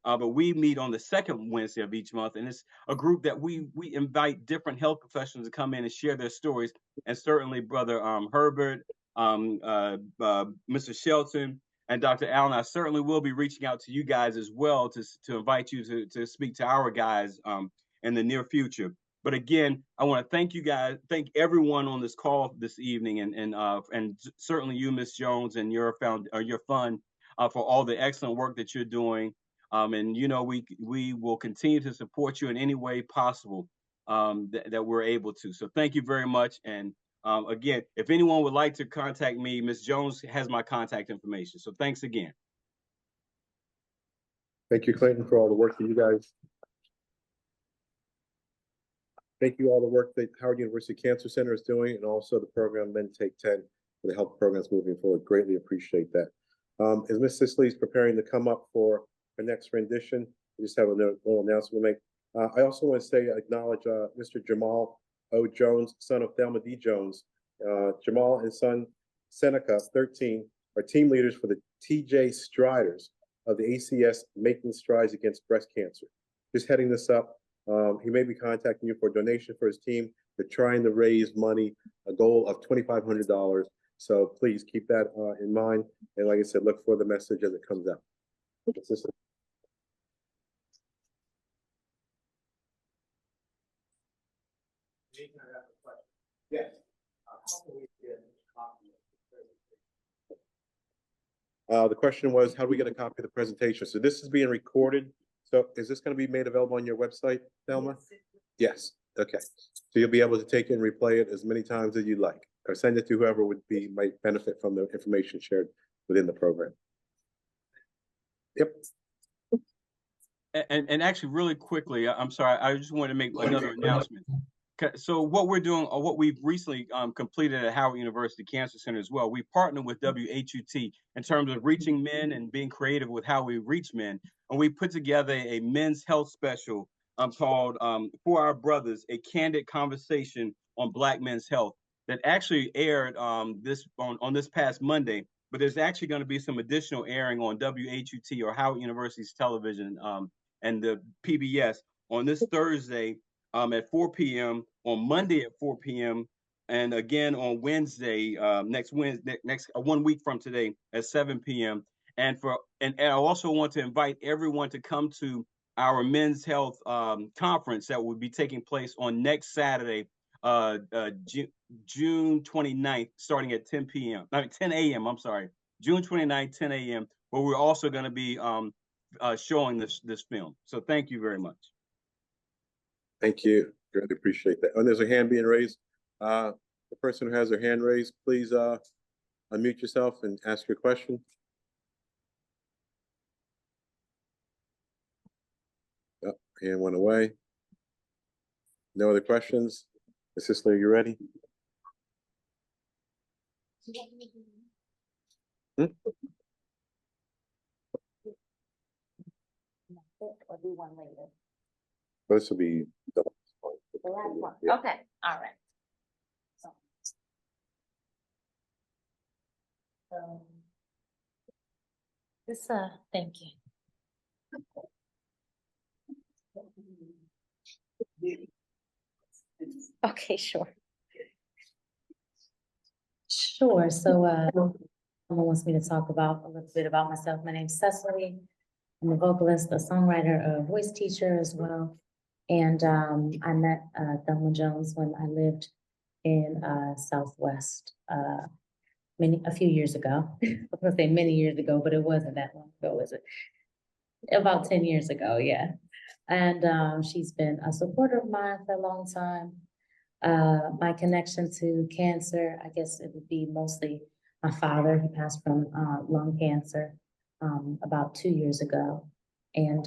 But we meet on the second Wednesday of each month, and it's a group that we invite different health professionals to come in and share their stories. And certainly, Brother Herbert, Mr. Shelton, and Dr. Allen, I certainly will be reaching out to you guys as well to invite you to speak to our guys in the near future. But again, I want to thank you guys, thank everyone on this call this evening, and certainly you, Ms. Jones, and your fund for all the excellent work that you're doing. And you know, we will continue to support you in any way possible that we're able to. So thank you very much. And again, if anyone would like to contact me, Ms. Jones has my contact information. So thanks again. Thank you, Clayton, for all the work that you guys. Thank you all the work that Howard University Cancer Center is doing, and also the program Men Take 10 for the health programs moving forward. Greatly appreciate that. As Ms. Sisley is preparing to come up for her next rendition, we just have a little announcement to make. I also want to acknowledge Mr. Jamal O. Jones, son of Thelma D. Jones. Jamal and son Seneca, 13, are team leaders for the TJ Striders of the ACS Making Strides Against Breast Cancer. Just heading this up. He may be contacting you for a donation for his team. They're trying to raise money, a goal of $2,500. So please keep that in mind. And like I said, look for the message as it comes out. Yes. The question was, how do we get a copy of the presentation? So this is being recorded. So is this going to be made available on your website, Thelma? Yes. Okay. So you'll be able to take it and replay it as many times as you like, or send it to whoever might benefit from the information shared within the program. Yep. And actually, really quickly, I'm sorry, I just wanted to make another announcement. So what we're doing, or what we've recently completed at Howard University Cancer Center as well, we partner with WHUT in terms of reaching men and being creative with how we reach men. And we put together a men's health special called For Our Brothers, a candid conversation on Black men's health that actually aired on this past Monday. But there's actually going to be some additional airing on WHUT or Howard University's television and the PBS on this Thursday at 4 p.m., on Monday at 4 p.m., and again on Wednesday, next 1 week from today at 7 p.m. And I also want to invite everyone to come to our men's health conference that will be taking place on next Saturday, June 29th, starting at 10 a.m. I'm sorry, June 29th, 10 a.m., where we're also going to be showing this film. So thank you very much. Thank you. Really appreciate that. And there's a hand being raised. The person who has their hand raised, please unmute yourself and ask your question. Oh, hand went away. No other questions? Ms. Sisley, are you ready? Or do one later. This will be the last one. Yeah. Okay, all right. So this thank you. Okay, sure. Sure. So someone wants me to talk about a little bit about myself. My name's Cecily. I'm a vocalist, a songwriter, a voice teacher as well. And I met Thelma Jones when I lived in Southwest a few years ago. I was gonna say many years ago, but it wasn't that long ago, was it? About 10 years ago, yeah. And she's been a supporter of mine for a long time. My connection to cancer, I guess it would be mostly my father. He passed from lung cancer about 2 years ago. And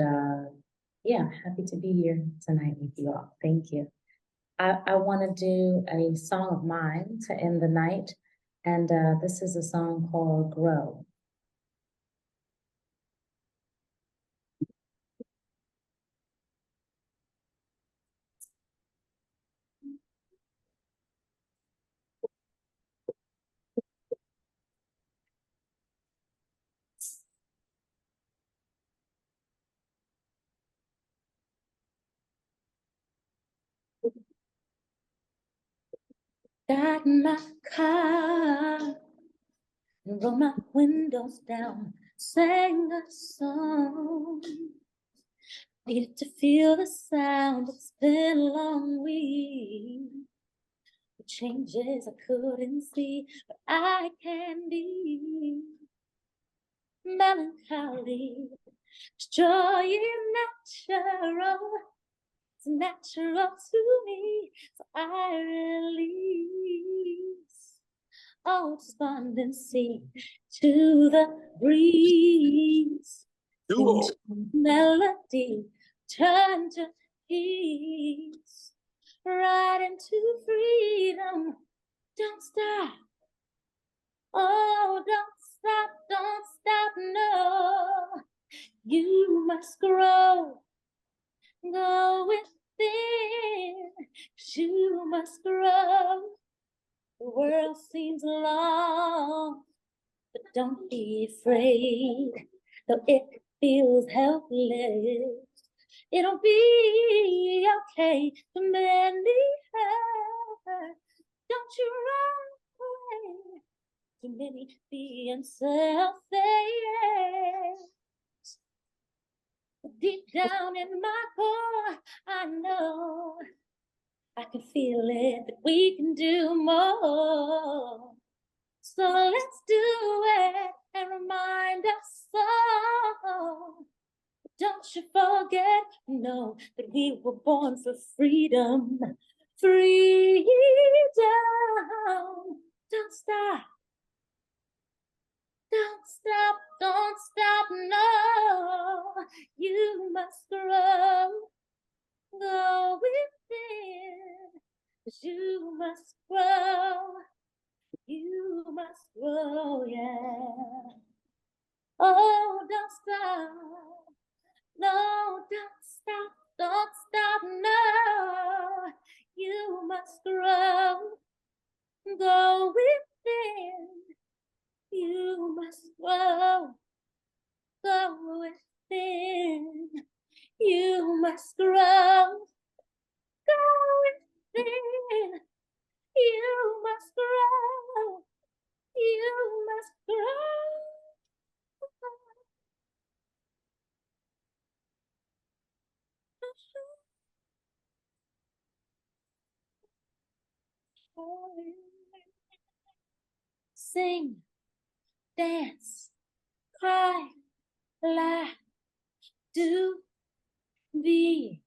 yeah, happy to be here tonight with you all. Thank you. I want to do a song of mine to end the night. And this is a song called Grow. Got in my car and roll my windows down, sang a song. Needed to feel the sound. It's been a long week. The changes I couldn't see, but I can be melancholy. Joy is natural. It's natural to me, so I release all despondency to the breeze. Into melody, turn to peace, right into freedom. Don't stop. Oh, don't stop, no. You must grow. Go within, 'cause you must grow. The world seems long, but don't be afraid. Though it feels helpless, it'll be okay. The many hurt, don't you run away. Too many being selfish. Deep down in my core, I know I can feel it, that we can do more. So let's do it and remind us all. Don't you forget, no, that we were born for freedom. Freedom. Don't stop. Don't stop, no. You must grow. Go within, 'cause you must grow. You must grow, yeah. Oh, don't stop. No, don't stop, no. You must grow. Go within. You must grow. Go within. You must grow. Go within. You must grow. You must grow. Sing, dance, cry, laugh, do, be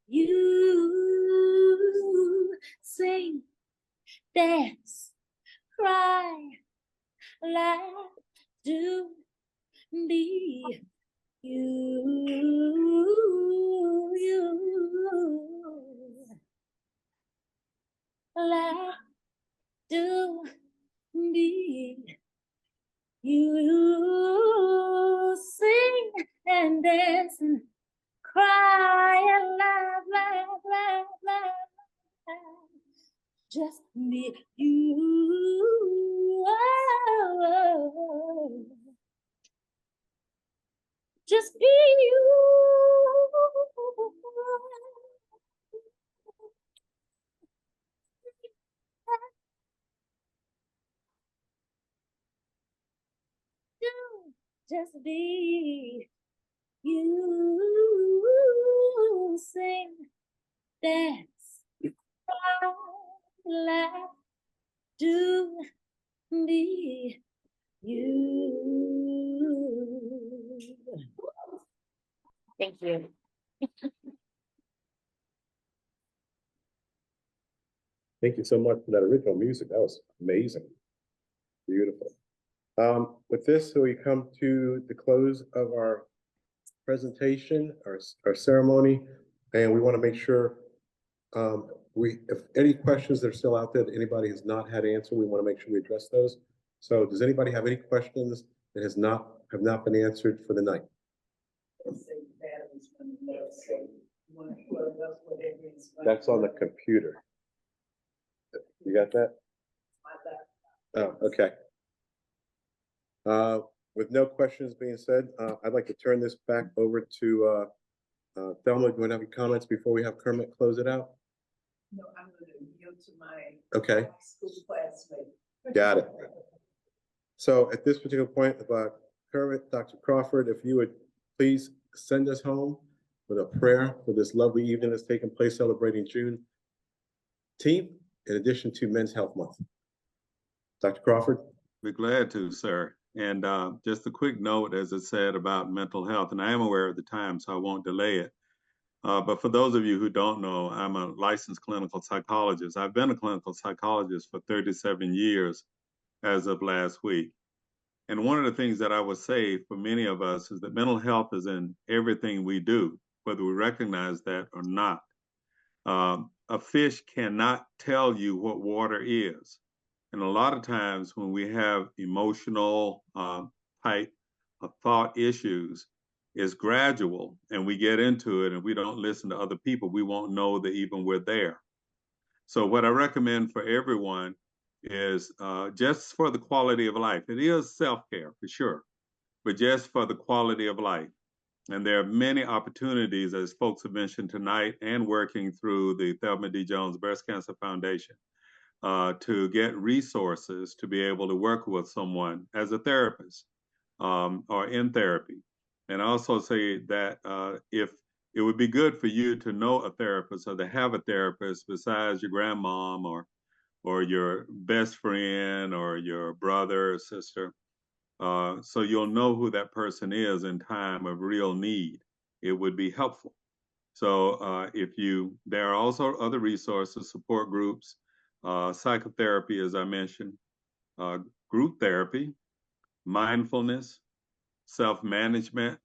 you. Sing, dance, cry, laugh, do, be you. Laugh, do, be you. Sing and dance and cry and laugh, laugh, laugh, laugh, laugh. Just be you. Oh. Just be you. Just be you. Sing, dance, cry, laugh, do, be you. Thank you. Thank you so much for that original music. That was amazing. Beautiful. With this, so we come to the close of our presentation, our ceremony, and we want to make sure if any questions that are still out there that anybody has not had answered, we want to make sure we address those. So does anybody have any questions that have not been answered for the night? That's on the computer. You got that? Oh, okay. With no questions being said, I'd like to turn this back over to Thelma. Do you want to have any comments before we have Kermit close it out? No, I'm going to yield to my Okay. school classmate. Got it. So at this particular point, Kermit, Dr. Crawford, if you would please send us home with a prayer for this lovely evening that's taking place celebrating Juneteenth, in addition to Men's Health Month. Dr. Crawford? Be glad to, sir. And just a quick note, as I said, about mental health, and I am aware of the time, so I won't delay it. But for those of you who don't know, I'm a licensed clinical psychologist. I've been a clinical psychologist for 37 years as of last week. And one of the things that I would say for many of us is that mental health is in everything we do, whether we recognize that or not. A fish cannot tell you what water is. And a lot of times when we have emotional type of thought issues, it's gradual and we get into it and we don't listen to other people, we won't know that even we're there. So what I recommend for everyone is just for the quality of life. It is self-care for sure, but just for the quality of life. And there are many opportunities, as folks have mentioned tonight, and working through the Thelma D. Jones Breast Cancer Foundation to get resources to be able to work with someone as a therapist or in therapy. And I also say that if it would be good for you to know a therapist or to have a therapist besides your grandmom or your best friend or your brother or sister, so you'll know who that person is in time of real need. It would be helpful. So there are also other resources, support groups, psychotherapy, as I mentioned, group therapy, mindfulness, self-management,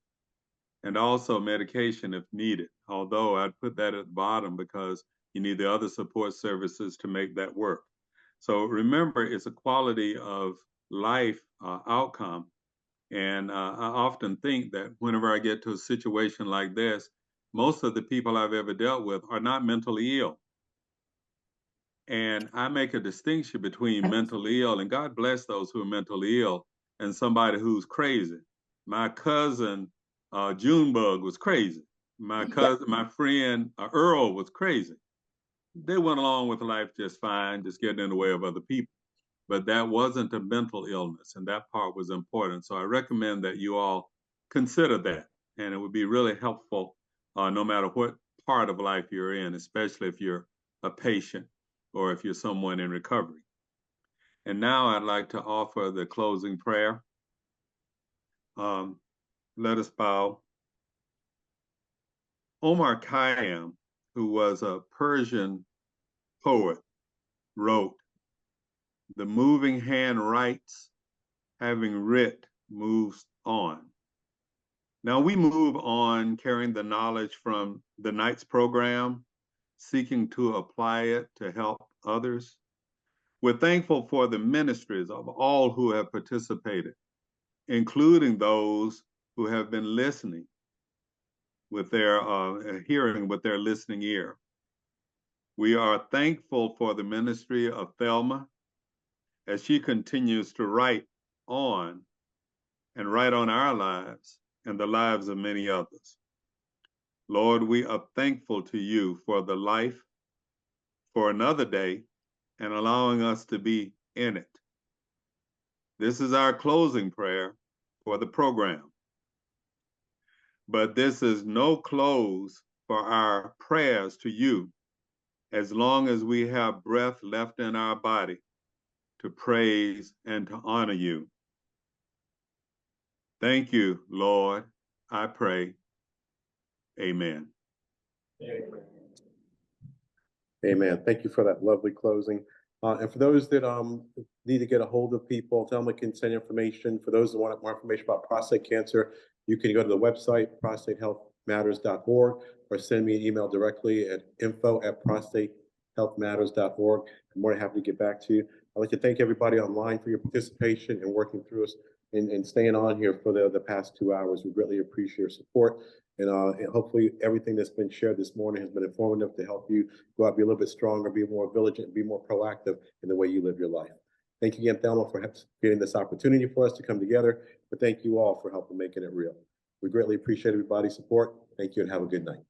and also medication if needed. Although I'd put that at the bottom because you need the other support services to make that work. So remember, it's a quality of life outcome. And I often think that whenever I get to a situation like this, most of the people I've ever dealt with are not mentally ill. And I make a distinction between mentally ill, and God bless those who are mentally ill, and somebody who's crazy. My cousin, Junebug, was crazy. My friend, Earl, was crazy. They went along with life just fine, just getting in the way of other people. But that wasn't a mental illness, and that part was important. So I recommend that you all consider that, and it would be really helpful no matter what part of life you're in, especially if you're a patient or if you're someone in recovery. And now I'd like to offer the closing prayer. Let us bow. Omar Khayyam, who was a Persian poet, wrote, "The moving hand writes, having writ moves on." Now we move on carrying the knowledge from the night's program, seeking to apply it to help others. We're thankful for the ministries of all who have participated, including those who have been listening with their hearing with their listening ear. We are thankful for the ministry of Thelma as she continues to write on and write on our lives and the lives of many others. Lord, we are thankful to you for the life, for another day, and allowing us to be in it. This is our closing prayer for the program. But this is no close for our prayers to you as long as we have breath left in our body to praise and to honor you. Thank you, Lord, I pray. Amen. Amen. Thank you for that lovely closing. And for those that need to get a hold of people, Thelma can send information. For those that want more information about prostate cancer, you can go to the website, prostatehealthmatters.org, or send me an email directly at info@prostatehealthmatters.org. I'm more than happy to get back to you. I'd like to thank everybody online for your participation and working through us and staying on here for the past 2 hours. We greatly appreciate your support. And hopefully everything that's been shared this morning has been informative to help you go out, be a little bit stronger, be more vigilant, be more proactive in the way you live your life. Thank you again, Thelma, for getting this opportunity for us to come together. But thank you all for helping making it real. We greatly appreciate everybody's support. Thank you and have a good night.